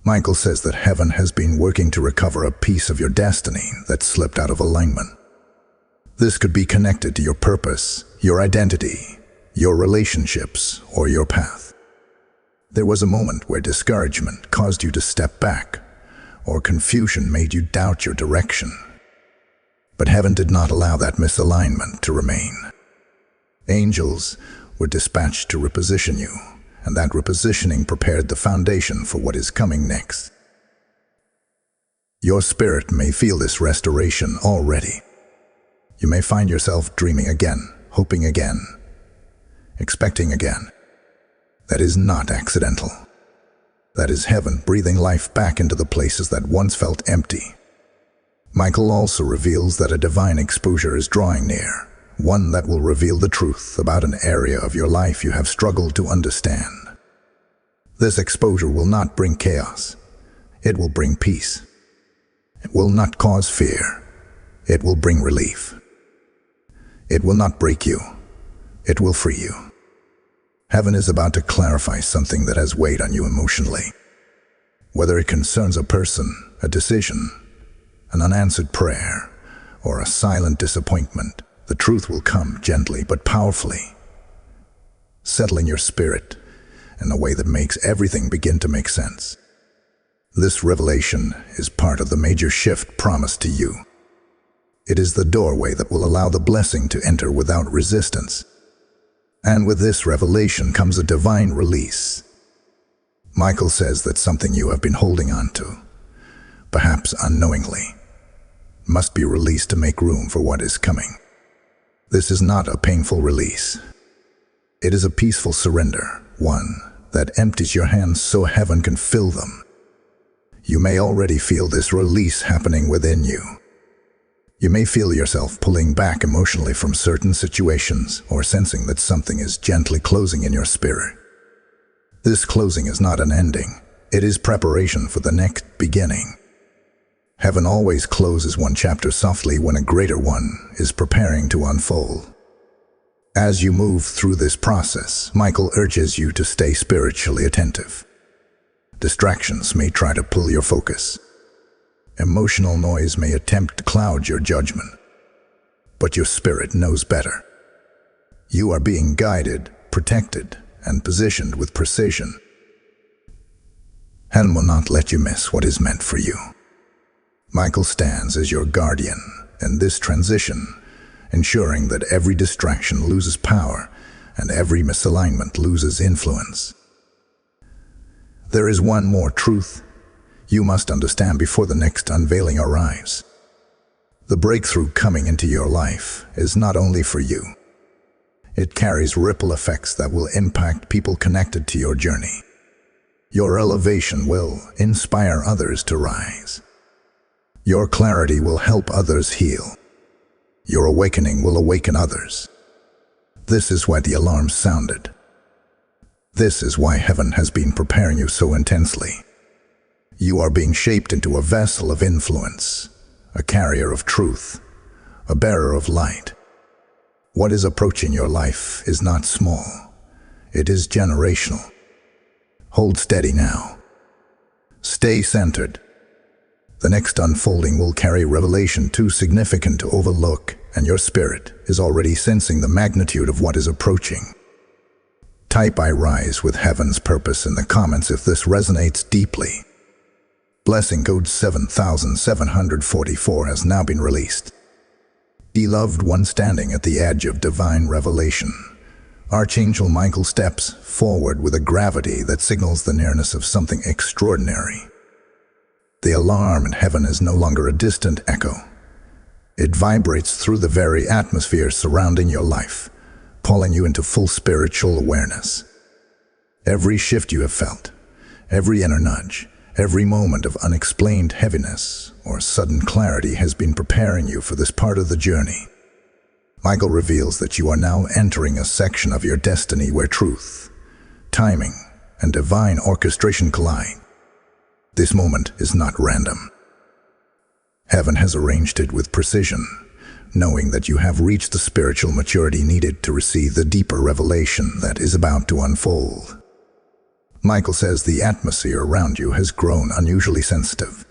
Michael says that heaven has been working to recover a piece of your destiny that slipped out of alignment. This could be connected to your purpose, your identity, your relationships, or your path. There was a moment where discouragement caused you to step back, or confusion made you doubt your direction. But heaven did not allow that misalignment to remain. Angels were dispatched to reposition you, and that repositioning prepared the foundation for what is coming next. Your spirit may feel this restoration already. You may find yourself dreaming again, hoping again, expecting again. That is not accidental. That is heaven breathing life back into the places that once felt empty. Michael also reveals that a divine exposure is drawing near, one that will reveal the truth about an area of your life you have struggled to understand. This exposure will not bring chaos. It will bring peace. It will not cause fear. It will bring relief. It will not break you. It will free you. Heaven is about to clarify something that has weighed on you emotionally. Whether it concerns a person, a decision, an unanswered prayer, or a silent disappointment, the truth will come gently but powerfully. settling your spirit in a way that makes everything begin to make sense. This revelation is part of the major shift promised to you. It is the doorway that will allow the blessing to enter without resistance. And with this revelation comes a divine release. Michael says that something you have been holding on to, perhaps unknowingly, must be released to make room for what is coming. This is not a painful release. It is a peaceful surrender, one that empties your hands so heaven can fill them. You may already feel this release happening within you. You may feel yourself pulling back emotionally from certain situations or sensing that something is gently closing in your spirit. This closing is not an ending. It is preparation for the next beginning. Heaven always closes one chapter softly when a greater one is preparing to unfold. As you move through this process, Michael urges you to stay spiritually attentive. Distractions may try to pull your focus. Emotional noise may attempt to cloud your judgment. But your spirit knows better. You are being guided, protected, and positioned with precision. Heaven will not let you miss what is meant for you. Michael stands as your guardian in this transition, ensuring that every distraction loses power and every misalignment loses influence. There is one more truth you must understand before the next unveiling arrives. The breakthrough coming into your life is not only for you. It carries ripple effects that will impact people connected to your journey. Your elevation will inspire others to rise. Your clarity will help others heal. Your awakening will awaken others. This is why the alarm sounded. This is why heaven has been preparing you so intensely. You are being shaped into a vessel of influence, a carrier of truth, a bearer of light. What is approaching your life is not small. It is generational. Hold steady now. Stay centered. The next unfolding will carry revelation too significant to overlook, and your spirit is already sensing the magnitude of what is approaching. Type "I rise with heaven's purpose" in the comments if this resonates deeply. Blessing code 7744 has now been released. Beloved one standing at the edge of divine revelation, Archangel Michael steps forward with a gravity that signals the nearness of something extraordinary. The alarm in heaven is no longer a distant echo. It vibrates through the very atmosphere surrounding your life, pulling you into full spiritual awareness. Every shift you have felt, every inner nudge, every moment of unexplained heaviness or sudden clarity has been preparing you for this part of the journey. Michael reveals that you are now entering a section of your destiny where truth, timing, and divine orchestration collide. This moment is not random. Heaven has arranged it with precision, knowing that you have reached the spiritual maturity needed to receive the deeper revelation that is about to unfold. Michael says the atmosphere around you has grown unusually sensitive.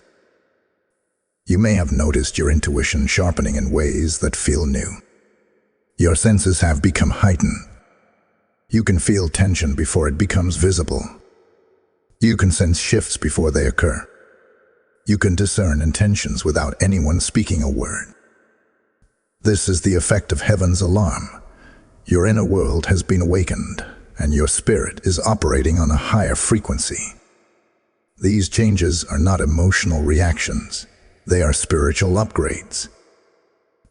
You may have noticed your intuition sharpening in ways that feel new. Your senses have become heightened. You can feel tension before it becomes visible. You can sense shifts before they occur. You can discern intentions without anyone speaking a word. This is the effect of heaven's alarm. Your inner world has been awakened, and your spirit is operating on a higher frequency. These changes are not emotional reactions. They are spiritual upgrades.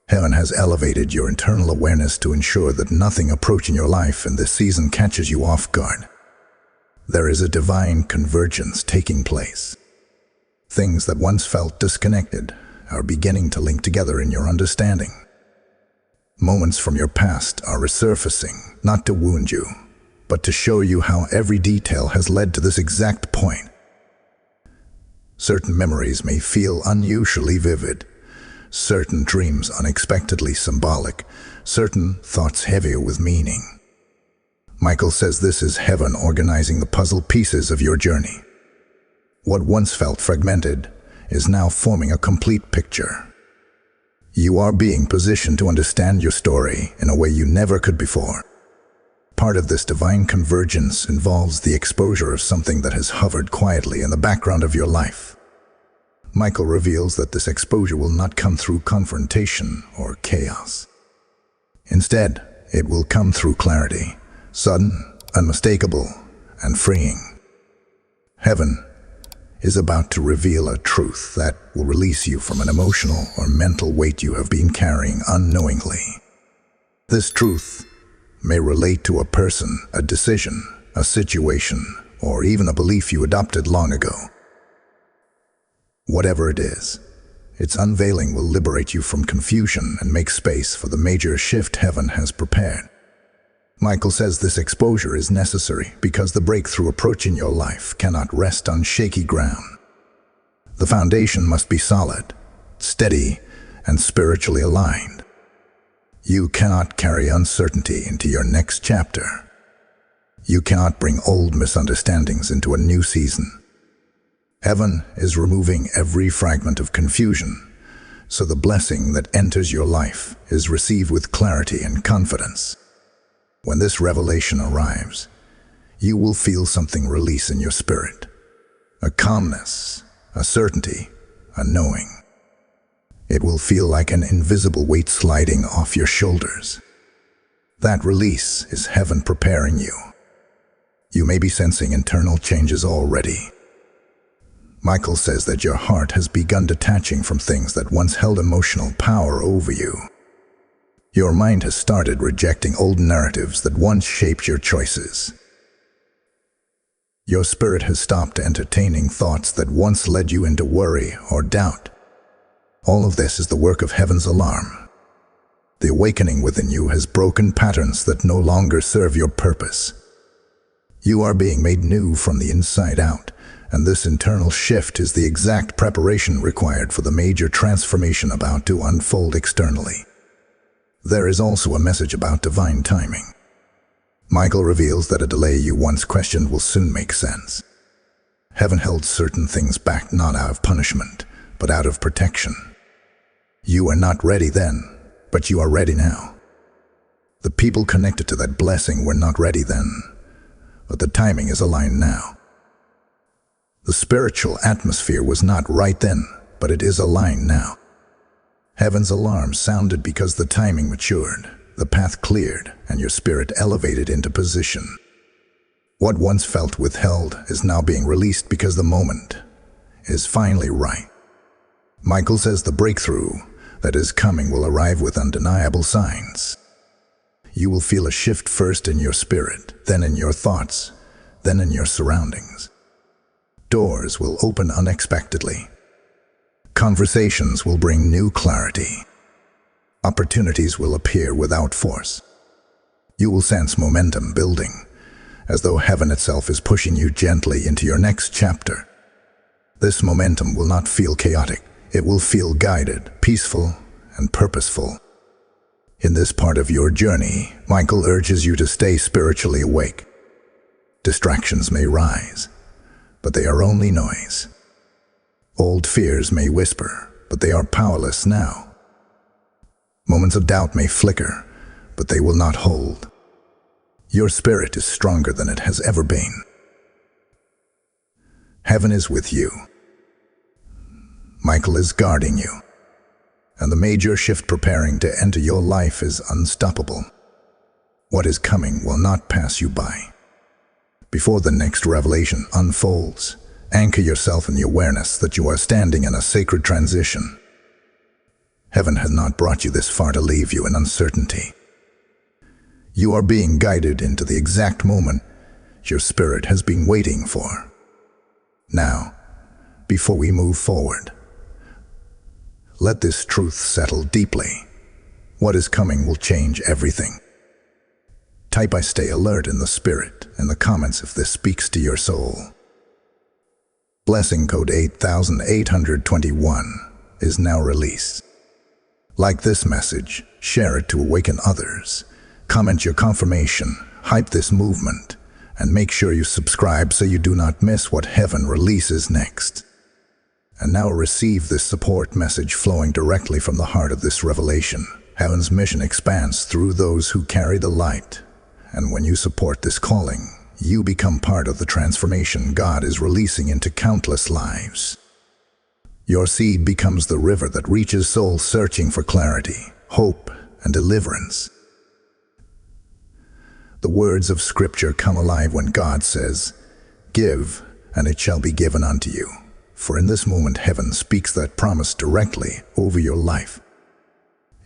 Heaven has elevated your internal awareness to ensure that nothing approaching your life in this season catches you off guard. There is a divine convergence taking place. Things that once felt disconnected are beginning to link together in your understanding. Moments from your past are resurfacing, not to wound you, but to show you how every detail has led to this exact point. Certain memories may feel unusually vivid, certain dreams unexpectedly symbolic, certain thoughts heavier with meaning. Michael says this is heaven organizing the puzzle pieces of your journey. What once felt fragmented is now forming a complete picture. You are being positioned to understand your story in a way you never could before. Part of this divine convergence involves the exposure of something that has hovered quietly in the background of your life. Michael reveals that this exposure will not come through confrontation or chaos. Instead, it will come through clarity, sudden, unmistakable, and freeing. Heaven is about to reveal a truth that will release you from an emotional or mental weight you have been carrying unknowingly. This truth may relate to a person, a decision, a situation, or even a belief you adopted long ago. Whatever it is, its unveiling will liberate you from confusion and make space for the major shift heaven has prepared. Michael says this exposure is necessary because the breakthrough approaching your life cannot rest on shaky ground. The foundation must be solid, steady, and spiritually aligned. You cannot carry uncertainty into your next chapter. You cannot bring old misunderstandings into a new season. Heaven is removing every fragment of confusion, so the blessing that enters your life is received with clarity and confidence. When this revelation arrives, you will feel something release in your spirit. A calmness, a certainty, a knowing. It will feel like an invisible weight sliding off your shoulders. That release is heaven preparing you. You may be sensing internal changes already. Michael says that your heart has begun detaching from things that once held emotional power over you. Your mind has started rejecting old narratives that once shaped your choices. Your spirit has stopped entertaining thoughts that once led you into worry or doubt. All of this is the work of heaven's alarm. The awakening within you has broken patterns that no longer serve your purpose. You are being made new from the inside out, and this internal shift is the exact preparation required for the major transformation about to unfold externally. There is also a message about divine timing. Michael reveals that a delay you once questioned will soon make sense. Heaven held certain things back not out of punishment, but out of protection. You were not ready then, but you are ready now. The people connected to that blessing were not ready then, but the timing is aligned now. The spiritual atmosphere was not right then, but it is aligned now. Heaven's alarm sounded because the timing matured, the path cleared, and your spirit elevated into position. What once felt withheld is now being released because the moment is finally right. Michael says the breakthrough that is coming will arrive with undeniable signs. You will feel a shift first in your spirit, then in your thoughts, then in your surroundings. Doors will open unexpectedly. Conversations will bring new clarity. Opportunities will appear without force. You will sense momentum building, as though heaven itself is pushing you gently into your next chapter. This momentum will not feel chaotic. It will feel guided, peaceful, and purposeful. In this part of your journey, Michael urges you to stay spiritually awake. Distractions may rise, but they are only noise. Old fears may whisper, but they are powerless now. Moments of doubt may flicker, but they will not hold. Your spirit is stronger than it has ever been. Heaven is with you. Michael is guarding you, and the major shift preparing to enter your life is unstoppable. What is coming will not pass you by. Before the next revelation unfolds, anchor yourself in the awareness that you are standing in a sacred transition. Heaven has not brought you this far to leave you in uncertainty. You are being guided into the exact moment your spirit has been waiting for. Now, before we move forward, let this truth settle deeply. What is coming will change everything. Type "I stay alert" in the spirit in the comments if this speaks to your soul. Blessing code 8821 is now released. Like this message, share it to awaken others. Comment your confirmation, hype this movement, and make sure you subscribe so you do not miss what heaven releases next. And now receive this support message flowing directly from the heart of this revelation. Heaven's mission expands through those who carry the light, and when you support this calling, you become part of the transformation God is releasing into countless lives. Your seed becomes the river that reaches souls searching for clarity, hope, and deliverance. The words of Scripture come alive when God says, "Give, and it shall be given unto you." For in this moment, heaven speaks that promise directly over your life.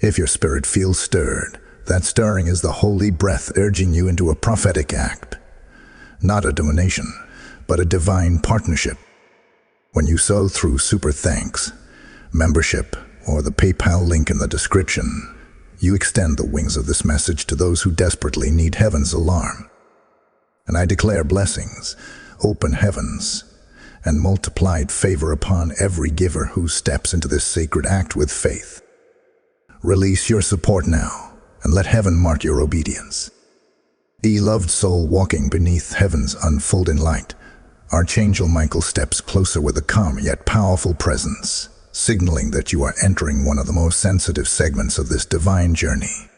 If your spirit feels stirred, that stirring is the holy breath urging you into a prophetic act. Not a donation, but a divine partnership. When you sow through Super Thanks, membership, or the PayPal link in the description, you extend the wings of this message to those who desperately need heaven's alarm. And I declare blessings, open heavens, and multiplied favor upon every giver who steps into this sacred act with faith. Release your support now, and let heaven mark your obedience. Beloved soul walking beneath heaven's unfolding light, Archangel Michael steps closer with a calm yet powerful presence, signaling that you are entering one of the most sensitive segments of this divine journey.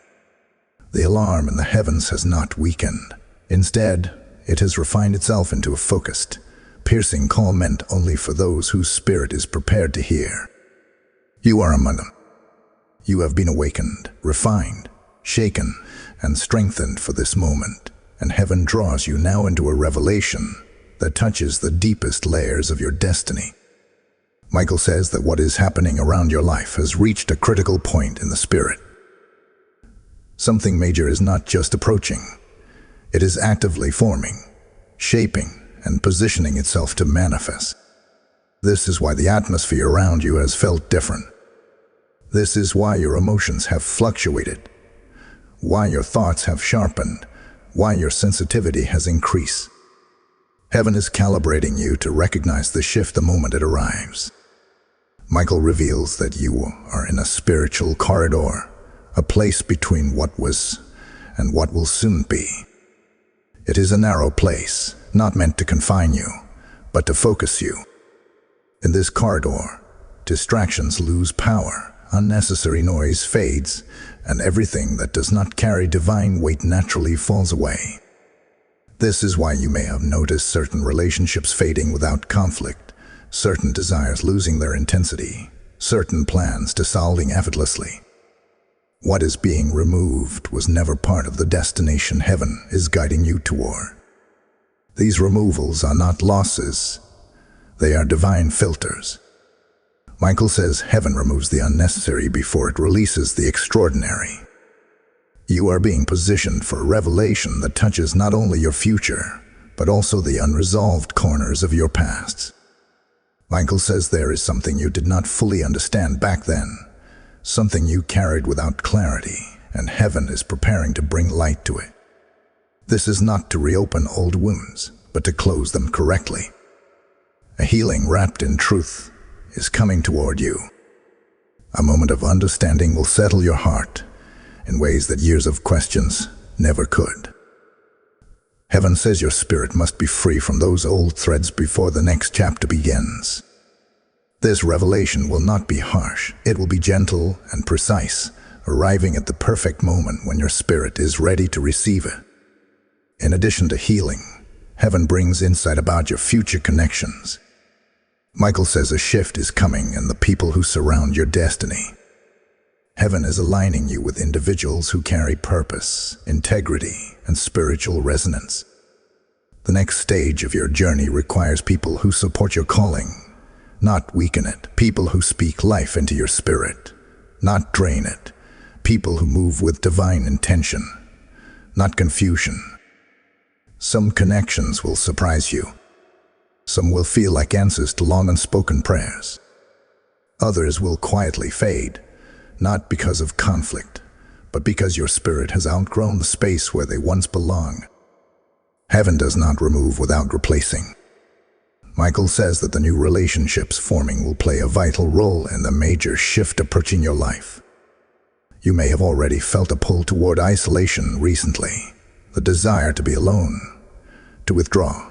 The alarm in the heavens has not weakened. Instead, it has refined itself into a focused, piercing call meant only for those whose spirit is prepared to hear. You are among them. You have been awakened, refined, shaken, and strengthened for this moment, and heaven draws you now into a revelation that touches the deepest layers of your destiny. Michael says that what is happening around your life has reached a critical point in the spirit. Something major is not just approaching, it is actively forming, shaping, and positioning itself to manifest. This is why the atmosphere around you has felt different. This is why your emotions have fluctuated, why your thoughts have sharpened, why your sensitivity has increased. Heaven is calibrating you to recognize the shift the moment it arrives. Michael reveals that you are in a spiritual corridor, a place between what was and what will soon be. It is a narrow place, not meant to confine you, but to focus you. In this corridor, distractions lose power, unnecessary noise fades, and everything that does not carry divine weight naturally falls away. This is why you may have noticed certain relationships fading without conflict, certain desires losing their intensity, certain plans dissolving effortlessly. What is being removed was never part of the destination heaven is guiding you toward. These removals are not losses, they are divine filters. Michael says heaven removes the unnecessary before it releases the extraordinary. You are being positioned for a revelation that touches not only your future, but also the unresolved corners of your past. Michael says there is something you did not fully understand back then, something you carried without clarity, and heaven is preparing to bring light to it. This is not to reopen old wounds, but to close them correctly. A healing wrapped in truth is coming toward you. A moment of understanding will settle your heart in ways that years of questions never could. Heaven says your spirit must be free from those old threads before the next chapter begins. This revelation will not be harsh, it will be gentle and precise, arriving at the perfect moment when your spirit is ready to receive it. In addition to healing, heaven brings insight about your future connections. Michael says a shift is coming in the people who surround your destiny. Heaven is aligning you with individuals who carry purpose, integrity, and spiritual resonance. The next stage of your journey requires people who support your calling, not weaken it. People who speak life into your spirit, not drain it. People who move with divine intention, not confusion. Some connections will surprise you. Some will feel like answers to long unspoken prayers. Others will quietly fade, not because of conflict, but because your spirit has outgrown the space where they once belonged. Heaven does not remove without replacing. Michael says that the new relationships forming will play a vital role in the major shift approaching your life. You may have already felt a pull toward isolation recently, the desire to be alone, to withdraw,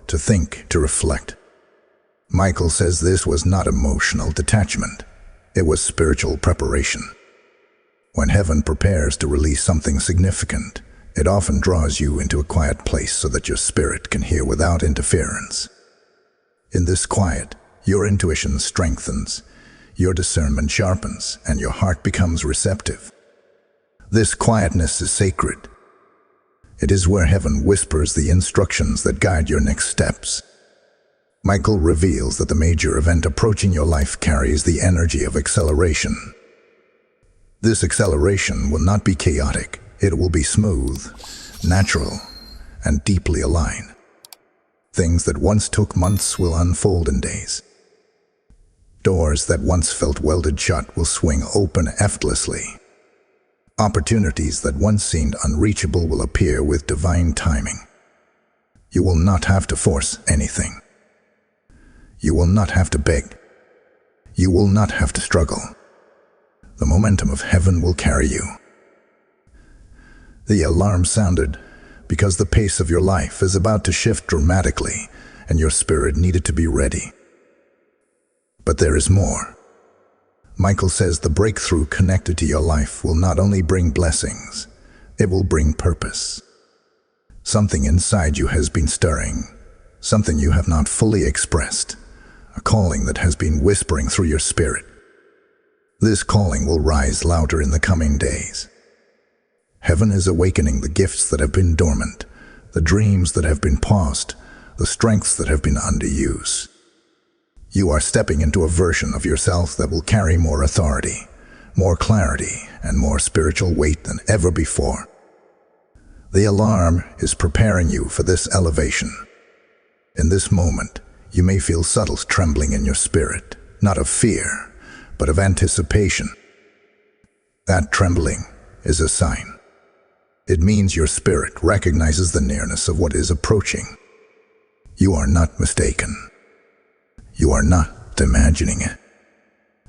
to think, to reflect. Michael says this was not emotional detachment. It was spiritual preparation. When heaven prepares to release something significant, It often draws you into a quiet place so that your spirit can hear without interference. In this quiet, your intuition strengthens, your discernment sharpens, and your heart becomes receptive. This quietness is sacred. It is where heaven whispers the instructions that guide your next steps. Michael reveals that the major event approaching your life carries the energy of acceleration. This acceleration will not be chaotic. It will be smooth, natural, and deeply aligned. Things that once took months will unfold in days. Doors that once felt welded shut will swing open effortlessly. Opportunities that once seemed unreachable will appear with divine timing. You will not have to force anything. You will not have to beg. You will not have to struggle. The momentum of heaven will carry you. The alarm sounded because the pace of your life is about to shift dramatically, and your spirit needed to be ready. But there is more. Michael says the breakthrough connected to your life will not only bring blessings, it will bring purpose. Something inside you has been stirring, something you have not fully expressed, a calling that has been whispering through your spirit. This calling will rise louder in the coming days. Heaven is awakening the gifts that have been dormant, the dreams that have been paused, the strengths that have been underused. You are stepping into a version of yourself that will carry more authority, more clarity, and more spiritual weight than ever before. The alarm is preparing you for this elevation. In this moment, you may feel subtle trembling in your spirit, not of fear, but of anticipation. That trembling is a sign. It means your spirit recognizes the nearness of what is approaching. You are not mistaken. You are not imagining it.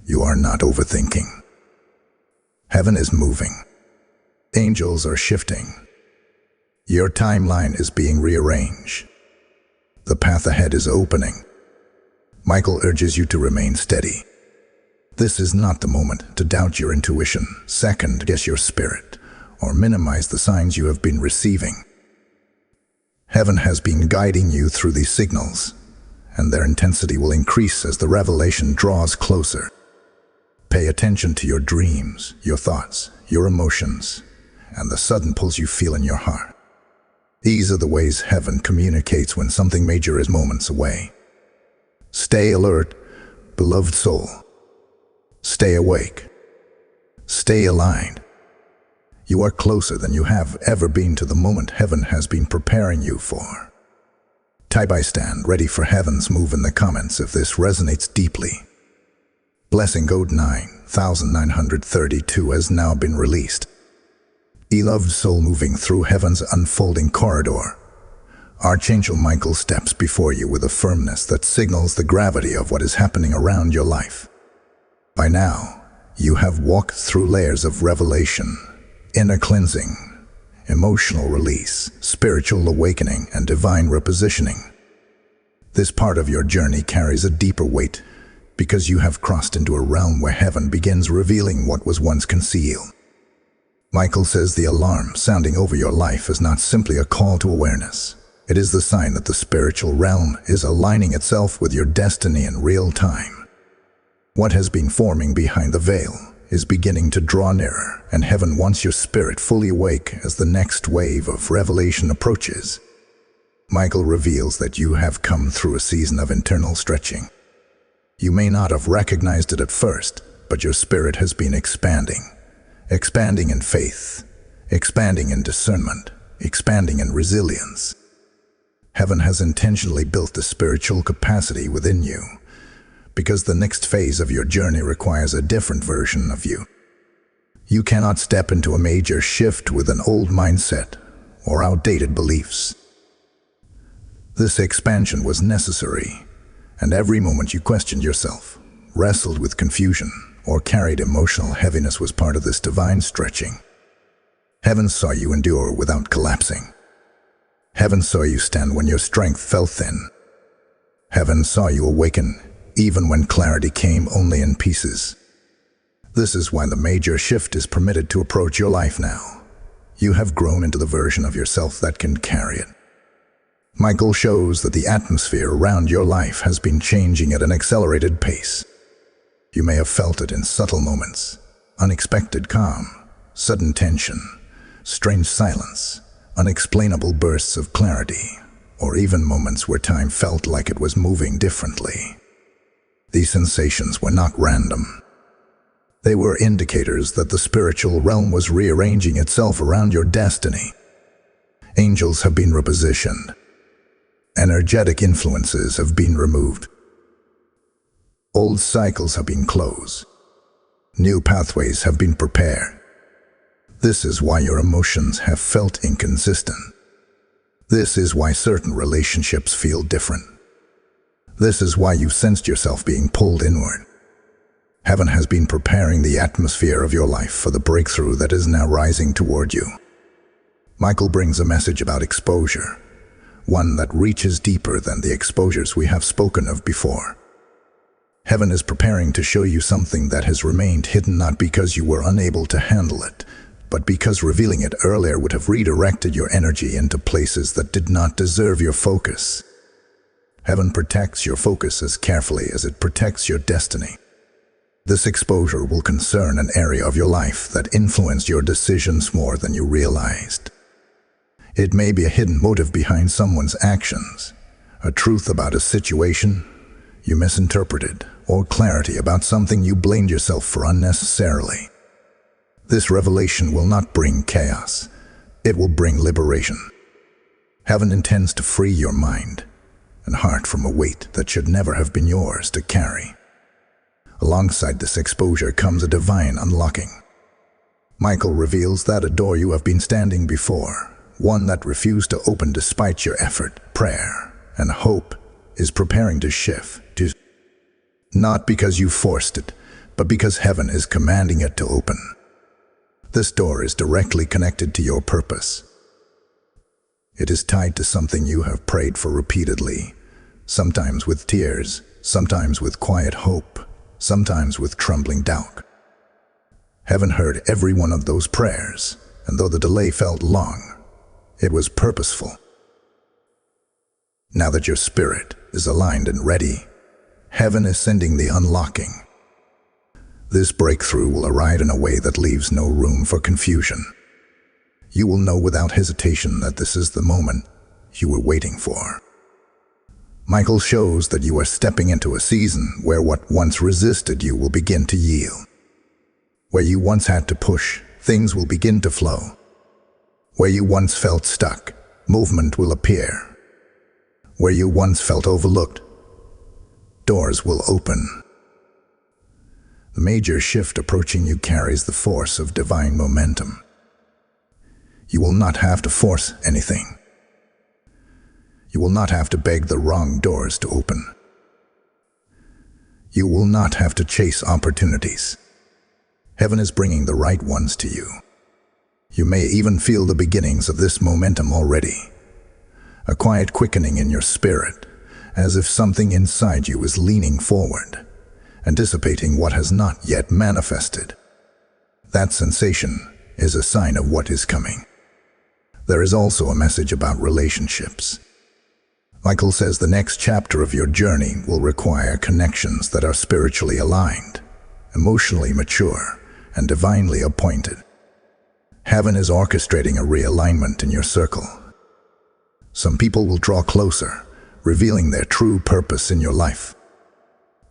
You are not overthinking. Heaven is moving. Angels are shifting. Your timeline is being rearranged. The path ahead is opening. Michael urges you to remain steady. This is not the moment to doubt your intuition, second-guess your spirit, or minimize the signs you have been receiving. Heaven has been guiding you through these signals, and their intensity will increase as the revelation draws closer. Pay attention to your dreams, your thoughts, your emotions, and the sudden pulls you feel in your heart. These are the ways heaven communicates when something major is moments away. Stay alert, beloved soul. Stay awake. Stay aligned. You are closer than you have ever been to the moment heaven has been preparing you for. Type "I stand ready for heaven's move" in the comments if this resonates deeply. Blessing Code 9932 has now been released. Beloved soul moving through heaven's unfolding corridor. Archangel Michael steps before you with a firmness that signals the gravity of what is happening around your life. By now, you have walked through layers of revelation, inner cleansing, emotional release, spiritual awakening, and divine repositioning. This part of your journey carries a deeper weight because you have crossed into a realm where heaven begins revealing what was once concealed. Michael says the alarm sounding over your life is not simply a call to awareness. It is the sign that the spiritual realm is aligning itself with your destiny in real time. What has been forming behind the veil is beginning to draw nearer, and heaven wants your spirit fully awake as the next wave of revelation approaches. Michael reveals that you have come through a season of internal stretching. You may not have recognized it at first, but your spirit has been expanding in faith, expanding in discernment, expanding in resilience. Heaven has intentionally built the spiritual capacity within you, because the next phase of your journey requires a different version of you. You cannot step into a major shift with an old mindset or outdated beliefs. This expansion was necessary, and every moment you questioned yourself, wrestled with confusion, or carried emotional heaviness was part of this divine stretching. Heaven saw you endure without collapsing. Heaven saw you stand when your strength felt thin. Heaven saw you awaken even when clarity came only in pieces. This is why the major shift is permitted to approach your life now. You have grown into the version of yourself that can carry it. Michael shows that the atmosphere around your life has been changing at an accelerated pace. You may have felt it in subtle moments, unexpected calm, sudden tension, strange silence, unexplainable bursts of clarity, or even moments where time felt like it was moving differently. These sensations were not random. They were indicators that the spiritual realm was rearranging itself around your destiny. Angels have been repositioned. Energetic influences have been removed. Old cycles have been closed. New pathways have been prepared. This is why your emotions have felt inconsistent. This is why certain relationships feel different. This is why you sensed yourself being pulled inward. Heaven has been preparing the atmosphere of your life for the breakthrough that is now rising toward you. Michael brings a message about exposure, one that reaches deeper than the exposures we have spoken of before. Heaven is preparing to show you something that has remained hidden not because you were unable to handle it, but because revealing it earlier would have redirected your energy into places that did not deserve your focus. Heaven protects your focus as carefully as it protects your destiny. This exposure will concern an area of your life that influenced your decisions more than you realized. It may be a hidden motive behind someone's actions, a truth about a situation you misinterpreted, or clarity about something you blamed yourself for unnecessarily. This revelation will not bring chaos. It will bring liberation. Heaven intends to free your mind and heart from a weight that should never have been yours to carry. Alongside this exposure comes a divine unlocking. Michael reveals that a door you have been standing before, one that refused to open despite your effort, prayer, and hope, is preparing to shift. Not because you forced it, but because heaven is commanding it to open. This door is directly connected to your purpose. It is tied to something you have prayed for repeatedly, sometimes with tears, sometimes with quiet hope, sometimes with trembling doubt. Heaven heard every one of those prayers, and though the delay felt long, it was purposeful. Now that your spirit is aligned and ready, heaven is sending the unlocking. This breakthrough will arrive in a way that leaves no room for confusion. You will know without hesitation that this is the moment you were waiting for. Michael shows that you are stepping into a season where what once resisted you will begin to yield. Where you once had to push, things will begin to flow. Where you once felt stuck, movement will appear. Where you once felt overlooked, doors will open. The major shift approaching you carries the force of divine momentum. You will not have to force anything. You will not have to beg the wrong doors to open. You will not have to chase opportunities. Heaven is bringing the right ones to you. You may even feel the beginnings of this momentum already. A quiet quickening in your spirit, as if something inside you is leaning forward, anticipating what has not yet manifested. That sensation is a sign of what is coming. There is also a message about relationships. Michael says the next chapter of your journey will require connections that are spiritually aligned, emotionally mature, and divinely appointed. Heaven is orchestrating a realignment in your circle. Some people will draw closer, revealing their true purpose in your life.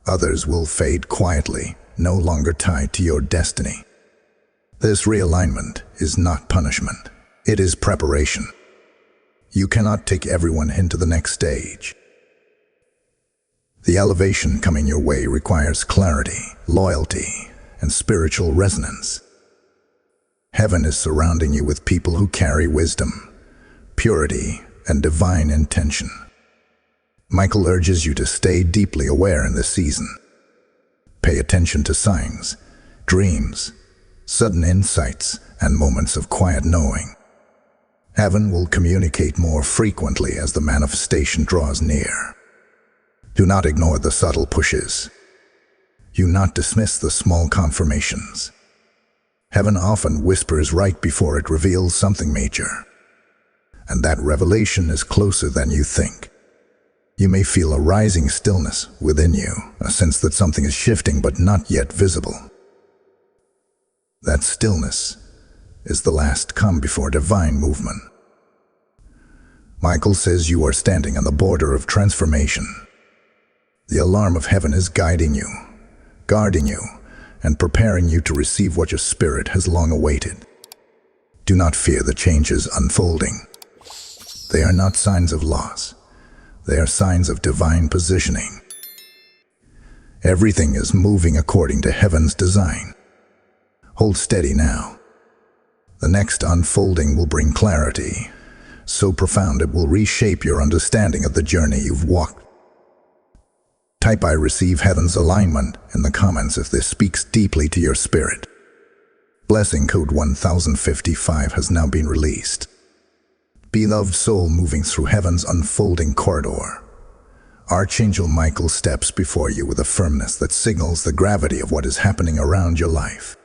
Others will fade quietly, no longer tied to your destiny. This realignment is not punishment. It is preparation. You cannot take everyone into the next stage. The elevation coming your way requires clarity, loyalty, and spiritual resonance. Heaven is surrounding you with people who carry wisdom, purity, and divine intention. Michael urges you to stay deeply aware in this season. Pay attention to signs, dreams, sudden insights, and moments of quiet knowing. Heaven will communicate more frequently as the manifestation draws near. Do not ignore the subtle pushes. Do not dismiss the small confirmations. Heaven often whispers right before it reveals something major. And that revelation is closer than you think. You may feel a rising stillness within you, a sense that something is shifting but not yet visible. That stillness is the last calm before divine movement. Michael says you are standing on the border of transformation. The alarm of heaven is guiding you, guarding you, and preparing you to receive what your spirit has long awaited. Do not fear the changes unfolding. They are not signs of loss. They are signs of divine positioning. Everything is moving according to heaven's design. Hold steady now. The next unfolding will bring clarity, so profound it will reshape your understanding of the journey you've walked. Type "I receive heaven's alignment" in the comments if this speaks deeply to your spirit. Blessing code 1055 has now been released. Beloved soul moving through heaven's unfolding corridor. Archangel Michael steps before you with a firmness that signals the gravity of what is happening around your life.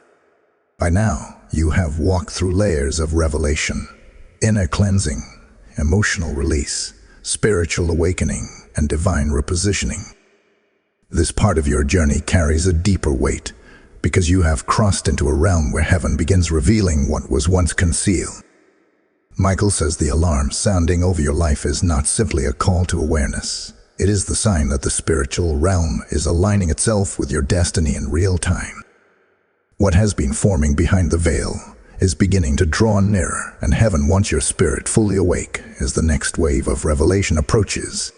By now, you have walked through layers of revelation, inner cleansing, emotional release, spiritual awakening, and divine repositioning. This part of your journey carries a deeper weight because you have crossed into a realm where heaven begins revealing what was once concealed. Michael says the alarm sounding over your life is not simply a call to awareness. It is the sign that the spiritual realm is aligning itself with your destiny in real time. What has been forming behind the veil is beginning to draw nearer, and heaven wants your spirit fully awake as the next wave of revelation approaches.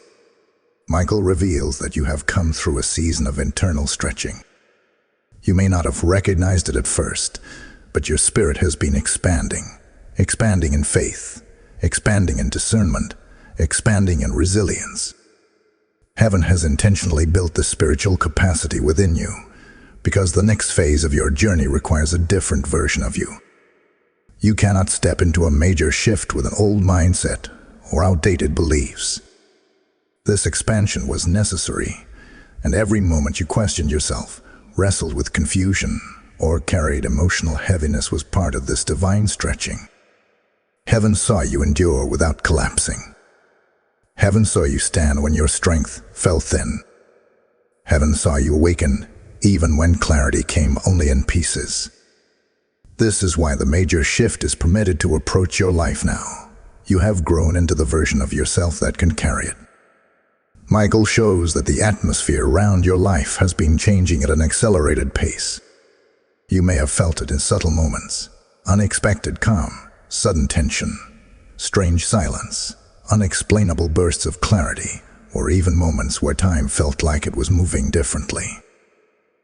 Michael reveals that you have come through a season of internal stretching. You may not have recognized it at first, but your spirit has been expanding in faith, expanding in discernment, expanding in resilience. Heaven has intentionally built the spiritual capacity within you, because the next phase of your journey requires a different version of you. You cannot step into a major shift with an old mindset or outdated beliefs. This expansion was necessary, and every moment you questioned yourself, wrestled with confusion, or carried emotional heaviness was part of this divine stretching. Heaven saw you endure without collapsing. Heaven saw you stand when your strength fell thin. Heaven saw you awaken even when clarity came only in pieces. This is why the major shift is permitted to approach your life now. You have grown into the version of yourself that can carry it. Michael shows that the atmosphere around your life has been changing at an accelerated pace. You may have felt it in subtle moments: unexpected calm, sudden tension, strange silence, unexplainable bursts of clarity, or even moments where time felt like it was moving differently.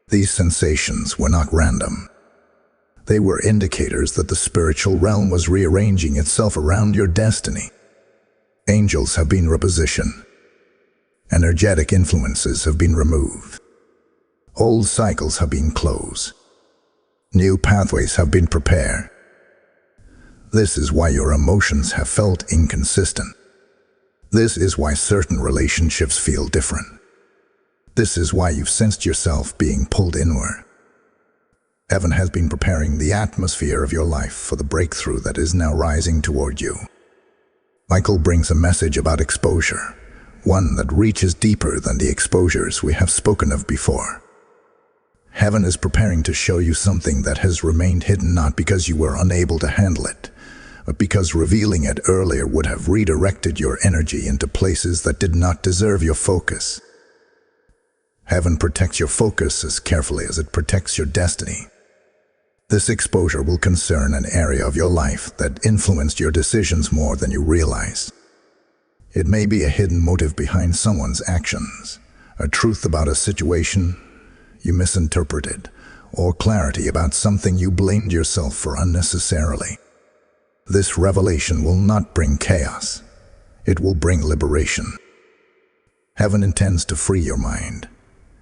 These sensations were not random. They were indicators that the spiritual realm was rearranging itself around your destiny. Angels have been repositioned. Energetic influences have been removed. Old cycles have been closed. New pathways have been prepared. This is why your emotions have felt inconsistent. This is why certain relationships feel different. This is why you've sensed yourself being pulled inward. Heaven has been preparing the atmosphere of your life for the breakthrough that is now rising toward you. Michael brings a message about exposure, one that reaches deeper than the exposures we have spoken of before. Heaven is preparing to show you something that has remained hidden, not because you were unable to handle it, but because revealing it earlier would have redirected your energy into places that did not deserve your focus. Heaven protects your focus as carefully as it protects your destiny. This exposure will concern an area of your life that influenced your decisions more than you realize. It may be a hidden motive behind someone's actions, a truth about a situation you misinterpreted, or clarity about something you blamed yourself for unnecessarily. This revelation will not bring chaos. It will bring liberation. Heaven intends to free your mind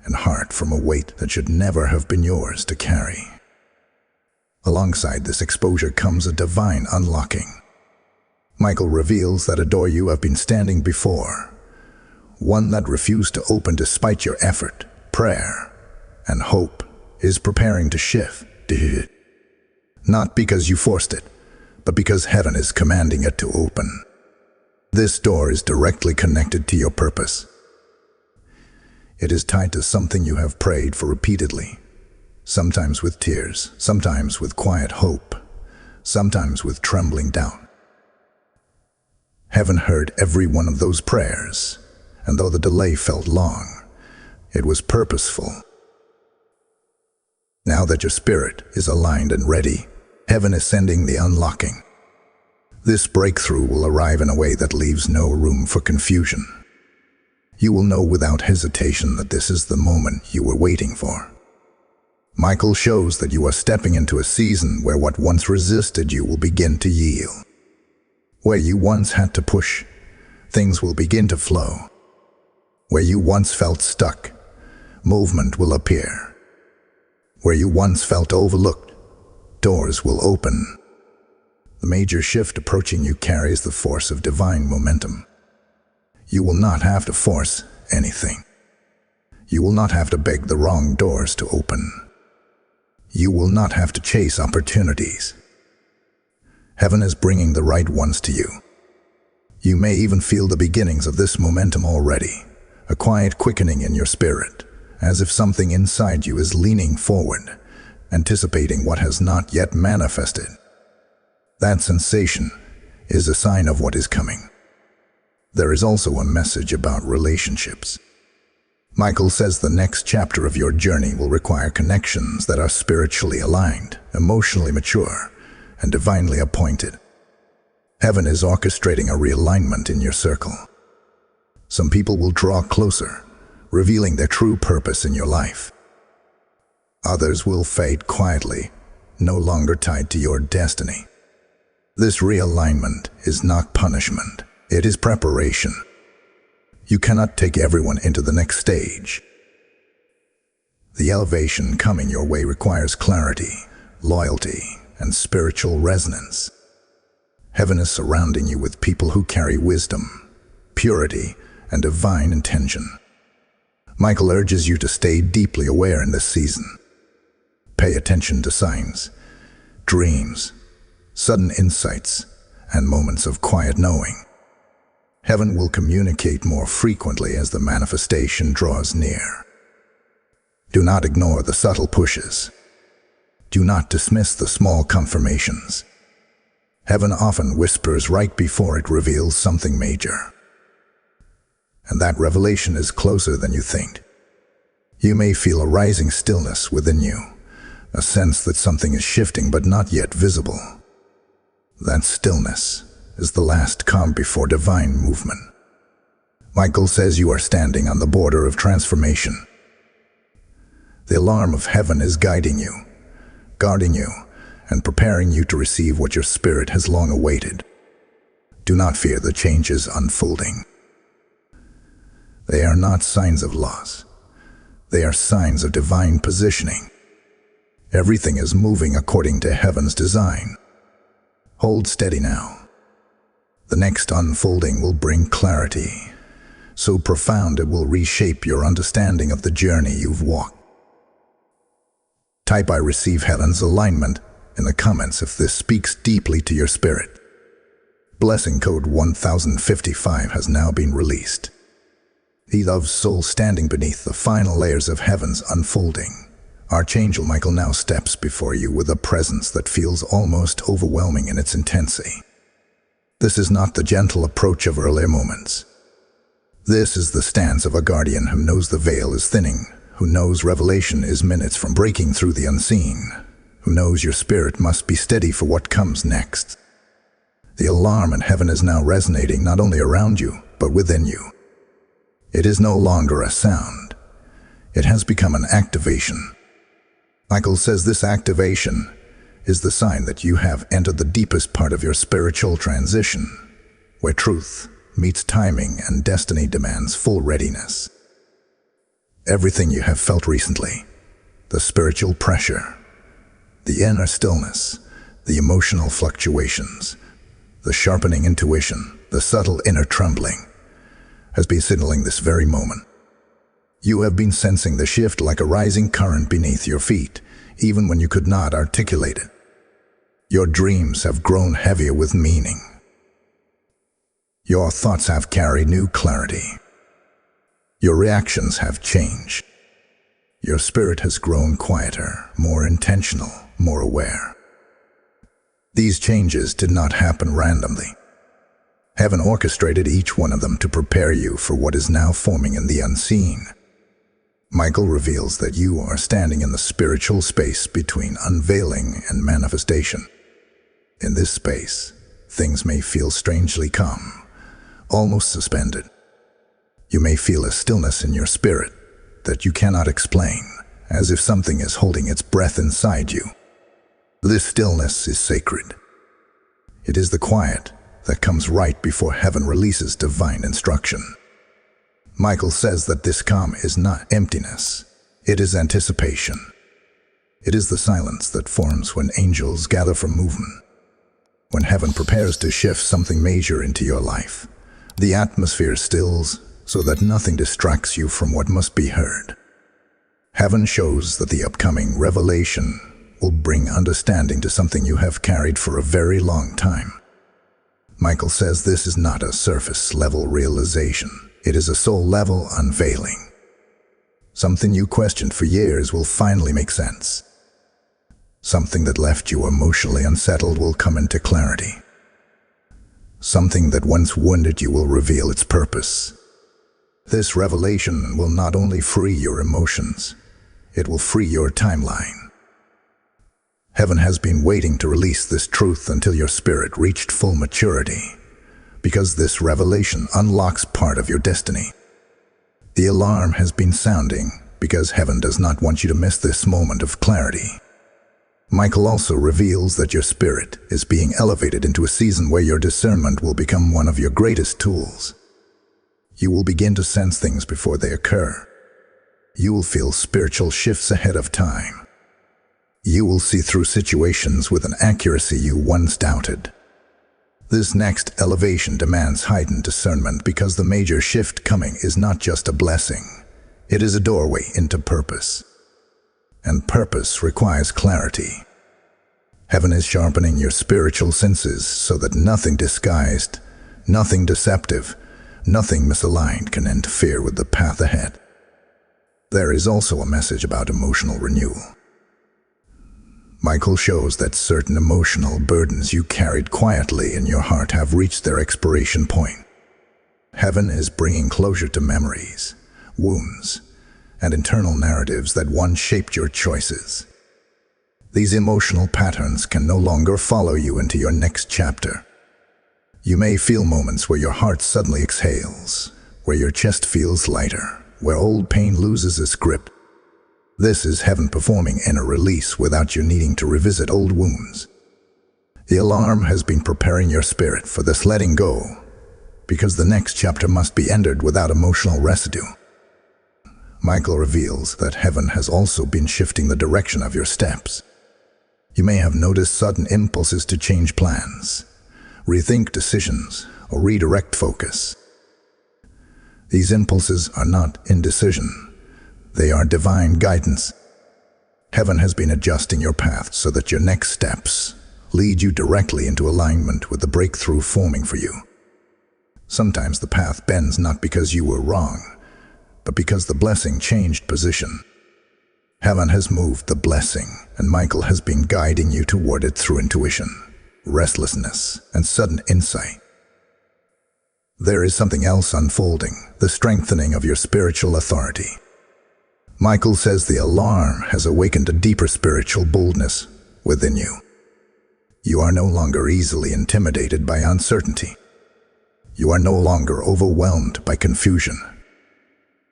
and heart from a weight that should never have been yours to carry. Alongside this exposure comes a divine unlocking. Michael reveals that a door you have been standing before, one that refused to open despite your effort, prayer, and hope, is preparing to shift. Not because you forced it, but because heaven is commanding it to open. This door is directly connected to your purpose. It is tied to something you have prayed for repeatedly, sometimes with tears, sometimes with quiet hope, sometimes with trembling doubt. Heaven heard every one of those prayers, and though the delay felt long, it was purposeful. Now that your spirit is aligned and ready, heaven is sending the unlocking. This breakthrough will arrive in a way that leaves no room for confusion. You will know without hesitation that this is the moment you were waiting for. Michael shows that you are stepping into a season where what once resisted you will begin to yield. Where you once had to push, things will begin to flow. Where you once felt stuck, movement will appear. Where you once felt overlooked, doors will open. The major shift approaching you carries the force of divine momentum. You will not have to force anything. You will not have to beg the wrong doors to open. You will not have to chase opportunities. Heaven is bringing the right ones to you. You may even feel the beginnings of this momentum already, a quiet quickening in your spirit, as if something inside you is leaning forward, anticipating what has not yet manifested. That sensation is a sign of what is coming. There is also a message about relationships. Michael says the next chapter of your journey will require connections that are spiritually aligned, emotionally mature, and divinely appointed. Heaven is orchestrating a realignment in your circle. Some people will draw closer, revealing their true purpose in your life. Others will fade quietly, no longer tied to your destiny. This realignment is not punishment, it is preparation. You cannot take everyone into the next stage. The elevation coming your way requires clarity, loyalty, and spiritual resonance. Heaven is surrounding you with people who carry wisdom, purity, and divine intention. Michael urges you to stay deeply aware in this season. Pay attention to signs, dreams, sudden insights, and moments of quiet knowing. Heaven will communicate more frequently as the manifestation draws near. Do not ignore the subtle pushes. Do not dismiss the small confirmations. Heaven often whispers right before it reveals something major. And that revelation is closer than you think. You may feel a rising stillness within you, a sense that something is shifting but not yet visible. That stillness is the last calm before divine movement. Michael says you are standing on the border of transformation. The alarm of heaven is guiding you, guarding you, and preparing you to receive what your spirit has long awaited. Do not fear the changes unfolding. They are not signs of loss. They are signs of divine positioning. Everything is moving according to heaven's design. Hold steady now. The next unfolding will bring clarity, so profound it will reshape your understanding of the journey you've walked. Type "I receive heaven's alignment" in the comments if this speaks deeply to your spirit. Blessing code 1055 has now been released. The of soul standing beneath the final layers of heaven's unfolding. Archangel Michael now steps before you with a presence that feels almost overwhelming in its intensity. This is not the gentle approach of earlier moments. This is the stance of a guardian who knows the veil is thinning, who knows revelation is minutes from breaking through the unseen, who knows your spirit must be steady for what comes next. The alarm in heaven is now resonating not only around you, but within you. It is no longer a sound. It has become an activation. Michael says this activation is the sign that you have entered the deepest part of your spiritual transition, where truth meets timing and destiny demands full readiness. Everything you have felt recently, the spiritual pressure, the inner stillness, the emotional fluctuations, the sharpening intuition, the subtle inner trembling, has been signaling this very moment. You have been sensing the shift like a rising current beneath your feet, even when you could not articulate it. Your dreams have grown heavier with meaning. Your thoughts have carried new clarity. Your reactions have changed. Your spirit has grown quieter, more intentional, more aware. These changes did not happen randomly. Heaven orchestrated each one of them to prepare you for what is now forming in the unseen. Michael reveals that you are standing in the spiritual space between unveiling and manifestation. In this space, things may feel strangely calm, almost suspended. You may feel a stillness in your spirit that you cannot explain, as if something is holding its breath inside you. This stillness is sacred. It is the quiet that comes right before heaven releases divine instruction. Michael says that this calm is not emptiness, it is anticipation. It is the silence that forms when angels gather for movement. When heaven prepares to shift something major into your life, the atmosphere stills so that nothing distracts you from what must be heard. Heaven shows that the upcoming revelation will bring understanding to something you have carried for a very long time. Michael says this is not a surface-level realization. It is a soul-level unveiling. Something you questioned for years will finally make sense. Something that left you emotionally unsettled will come into clarity. Something that once wounded you will reveal its purpose. This revelation will not only free your emotions, it will free your timeline. Heaven has been waiting to release this truth until your spirit reached full maturity, because this revelation unlocks part of your destiny. The alarm has been sounding because heaven does not want you to miss this moment of clarity. Michael also reveals that your spirit is being elevated into a season where your discernment will become one of your greatest tools. You will begin to sense things before they occur. You will feel spiritual shifts ahead of time. You will see through situations with an accuracy you once doubted. This next elevation demands heightened discernment because the major shift coming is not just a blessing, it is a doorway into purpose. And purpose requires clarity. Heaven is sharpening your spiritual senses so that nothing disguised, nothing deceptive, nothing misaligned can interfere with the path ahead. There is also a message about emotional renewal. Michael shows that certain emotional burdens you carried quietly in your heart have reached their expiration point. Heaven is bringing closure to memories, wounds, and internal narratives that once shaped your choices. These emotional patterns can no longer follow you into your next chapter. You may feel moments where your heart suddenly exhales, where your chest feels lighter, where old pain loses its grip. This is heaven performing inner release without you needing to revisit old wounds. The alarm has been preparing your spirit for this letting go, because the next chapter must be entered without emotional residue. Michael reveals that heaven has also been shifting the direction of your steps. You may have noticed sudden impulses to change plans, rethink decisions, or redirect focus. These impulses are not indecision. They are divine guidance. Heaven has been adjusting your path so that your next steps lead you directly into alignment with the breakthrough forming for you. Sometimes the path bends not because you were wrong, but because the blessing changed position. Heaven has moved the blessing, and Michael has been guiding you toward it through intuition, restlessness, and sudden insight. There is something else unfolding, the strengthening of your spiritual authority. Michael says the alarm has awakened a deeper spiritual boldness within you. You are no longer easily intimidated by uncertainty. You are no longer overwhelmed by confusion.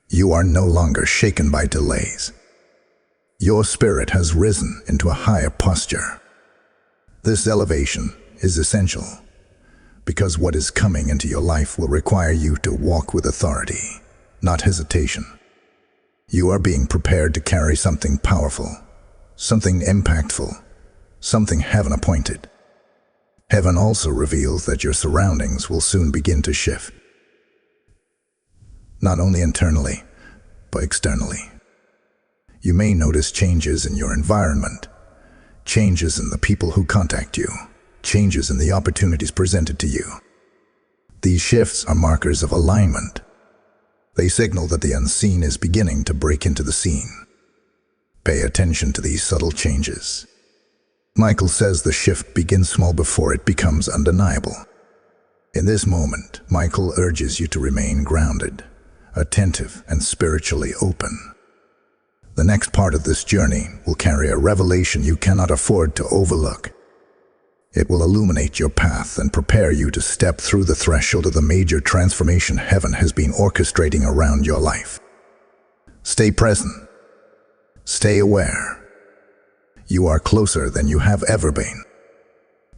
You are no longer shaken by delays. Your spirit has risen into a higher posture. This elevation is essential because what is coming into your life will require you to walk with authority, not hesitation. You are being prepared to carry something powerful, something impactful, something heaven-appointed. Heaven also reveals that your surroundings will soon begin to shift. Not only internally, but externally. You may notice changes in your environment, changes in the people who contact you, changes in the opportunities presented to you. These shifts are markers of alignment. They signal that the unseen is beginning to break into the scene. Pay attention to these subtle changes. Michael says the shift begins small before it becomes undeniable. In this moment, Michael urges you to remain grounded, attentive, and spiritually open. The next part of this journey will carry a revelation you cannot afford to overlook. It will illuminate your path and prepare you to step through the threshold of the major transformation heaven has been orchestrating around your life. Stay present. Stay aware. You are closer than you have ever been.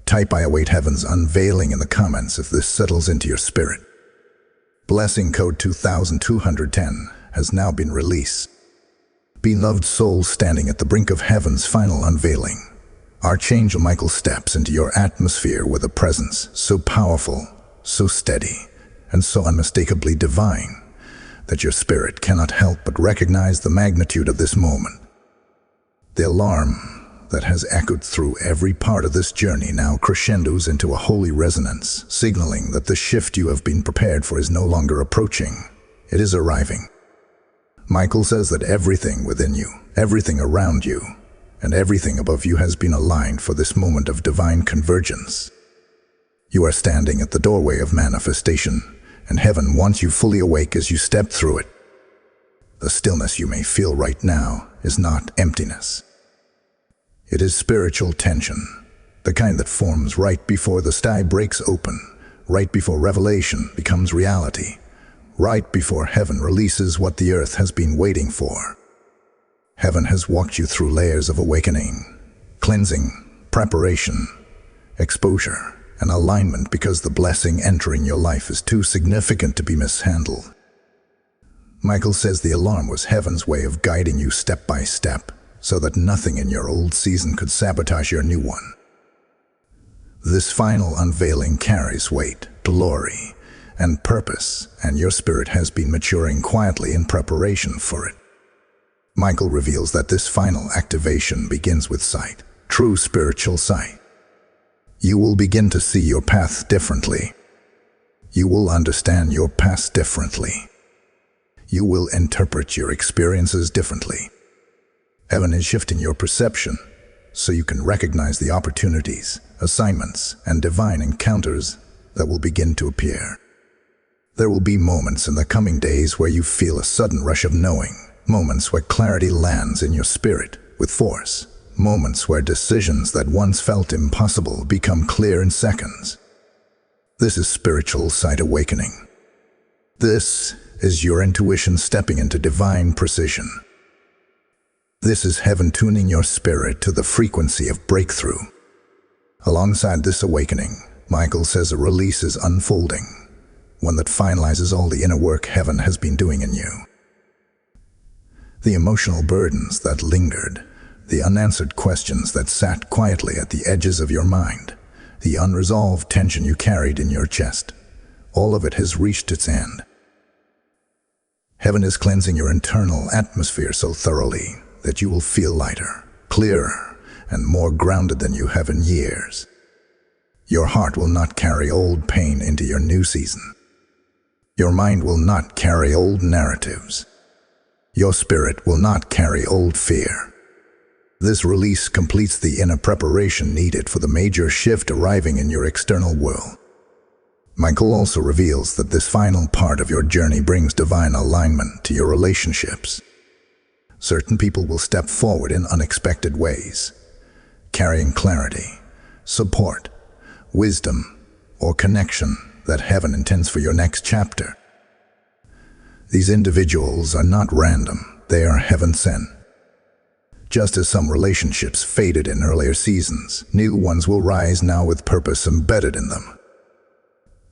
Type "I await heaven's unveiling" in the comments if this settles into your spirit. Blessing code 2210 has now been released. Beloved soul standing at the brink of heaven's final unveiling, Archangel Michael steps into your atmosphere with a presence so powerful, so steady, and so unmistakably divine that your spirit cannot help but recognize the magnitude of this moment. The alarm that has echoed through every part of this journey now crescendos into a holy resonance, signaling that the shift you have been prepared for is no longer approaching. It is arriving. Michael says that everything within you, everything around you, and everything above you has been aligned for this moment of divine convergence. You are standing at the doorway of manifestation, and heaven wants you fully awake as you step through it. The stillness you may feel right now is not emptiness. It is spiritual tension, the kind that forms right before the sky breaks open, right before revelation becomes reality, right before heaven releases what the earth has been waiting for. Heaven has walked you through layers of awakening, cleansing, preparation, exposure, and alignment because the blessing entering your life is too significant to be mishandled. Michael says the alarm was heaven's way of guiding you step by step, so that nothing in your old season could sabotage your new one. This final unveiling carries weight, glory, and purpose, and your spirit has been maturing quietly in preparation for it. Michael reveals that this final activation begins with sight, true spiritual sight. You will begin to see your path differently. You will understand your past differently. You will interpret your experiences differently. Heaven is shifting your perception so you can recognize the opportunities, assignments, and divine encounters that will begin to appear. There will be moments in the coming days where you feel a sudden rush of knowing, moments where clarity lands in your spirit with force, moments where decisions that once felt impossible become clear in seconds. This is spiritual sight awakening. This is your intuition stepping into divine precision. This is heaven tuning your spirit to the frequency of breakthrough. Alongside this awakening, Michael says a release is unfolding, one that finalizes all the inner work heaven has been doing in you. The emotional burdens that lingered, the unanswered questions that sat quietly at the edges of your mind, the unresolved tension you carried in your chest, all of it has reached its end. Heaven is cleansing your internal atmosphere so thoroughly that you will feel lighter, clearer, and more grounded than you have in years. Your heart will not carry old pain into your new season. Your mind will not carry old narratives. Your spirit will not carry old fear. This release completes the inner preparation needed for the major shift arriving in your external world. Michael also reveals that this final part of your journey brings divine alignment to your relationships. Certain people will step forward in unexpected ways, carrying clarity, support, wisdom, or connection that heaven intends for your next chapter. These individuals are not random, they are heaven-sent. Just as some relationships faded in earlier seasons, new ones will rise now with purpose embedded in them.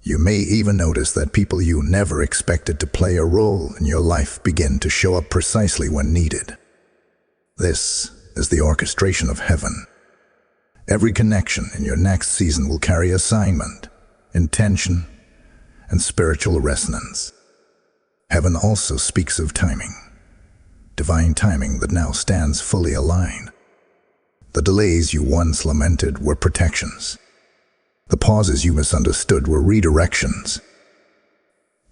You may even notice that people you never expected to play a role in your life begin to show up precisely when needed. This is the orchestration of heaven. Every connection in your next season will carry assignment, intention, and spiritual resonance. Heaven also speaks of timing, divine timing that now stands fully aligned. The delays you once lamented were protections. The pauses you misunderstood were redirections.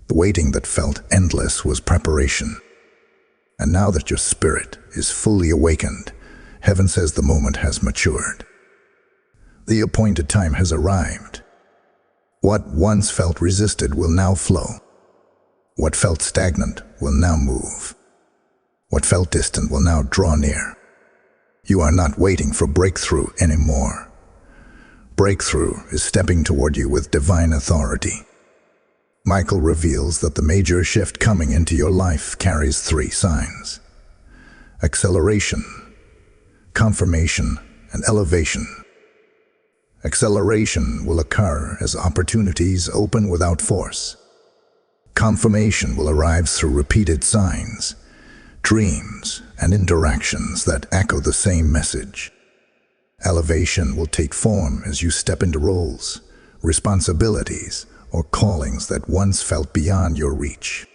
The waiting that felt endless was preparation. And now that your spirit is fully awakened, heaven says the moment has matured. The appointed time has arrived. What once felt resisted will now flow. What felt stagnant will now move. What felt distant will now draw near. You are not waiting for breakthrough anymore. Breakthrough is stepping toward you with divine authority. Michael reveals that the major shift coming into your life carries 3 signs: acceleration, confirmation, and elevation. Acceleration will occur as opportunities open without force. Confirmation will arrive through repeated signs, dreams, and interactions that echo the same message. Elevation will take form as you step into roles, responsibilities, or callings that once felt beyond your reach.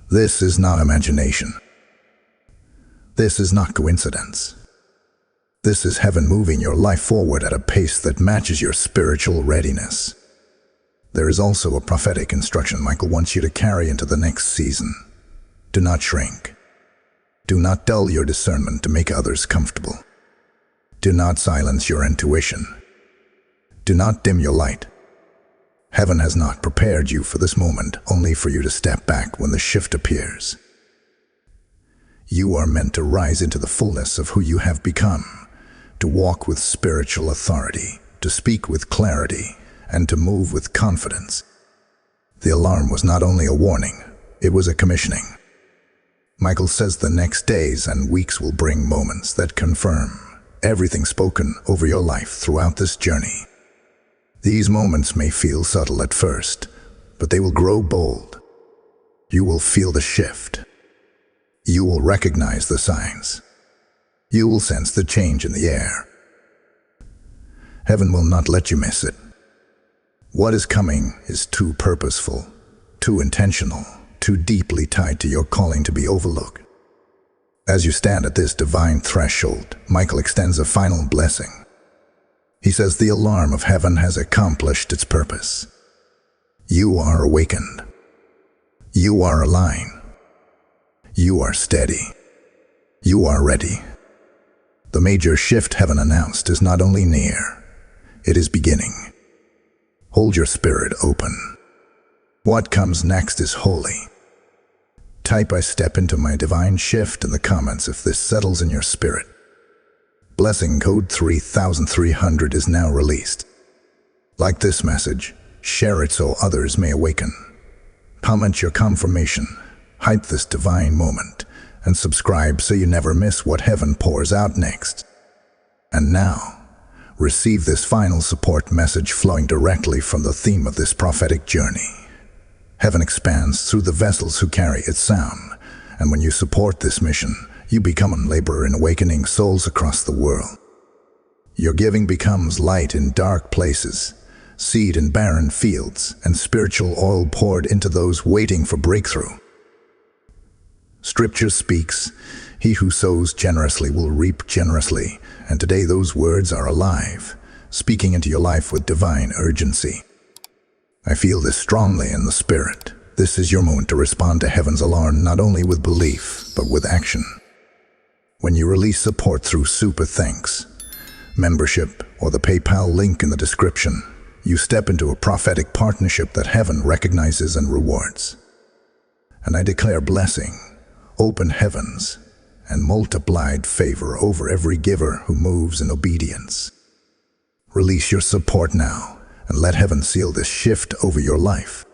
This is not imagination. This is not coincidence. This is heaven moving your life forward at a pace that matches your spiritual readiness. There is also a prophetic instruction Michael wants you to carry into the next season. Do not shrink. Do not dull your discernment to make others comfortable. Do not silence your intuition. Do not dim your light. Heaven has not prepared you for this moment only for you to step back when the shift appears. You are meant to rise into the fullness of who you have become, to walk with spiritual authority, to speak with clarity, and to move with confidence. The alarm was not only a warning, it was a commissioning. Michael says the next days and weeks will bring moments that confirm everything spoken over your life throughout this journey. These moments may feel subtle at first, but they will grow bold. You will feel the shift. You will recognize the signs. You will sense the change in the air. Heaven will not let you miss it. What is coming is too purposeful, too intentional, too deeply tied to your calling to be overlooked. As you stand at this divine threshold, Michael extends a final blessing. He says the alarm of heaven has accomplished its purpose. You are awakened. You are aligned. You are steady. You are ready. The major shift heaven announced is not only near, it is beginning. Hold your spirit open. What comes next is holy. Type "I step into my divine shift" in the comments if this settles in your spirit. Blessing code 3300 is now released. Like this message, share it so others may awaken. Comment your confirmation, hype this divine moment, and subscribe so you never miss what heaven pours out next. And now, receive this final support message flowing directly from the theme of this prophetic journey. Heaven expands through the vessels who carry its sound, and when you support this mission, you become a laborer in awakening souls across the world. Your giving becomes light in dark places, seed in barren fields, and spiritual oil poured into those waiting for breakthrough. Scripture speaks, "He who sows generously will reap generously," and today those words are alive, speaking into your life with divine urgency. I feel this strongly in the spirit. This is your moment to respond to heaven's alarm not only with belief, but with action. When you release support through Super Thanks, membership, or the PayPal link in the description, you step into a prophetic partnership that heaven recognizes and rewards. And I declare blessing, open heavens, and multiplied favor over every giver who moves in obedience. Release your support now, and let heaven seal this shift over your life.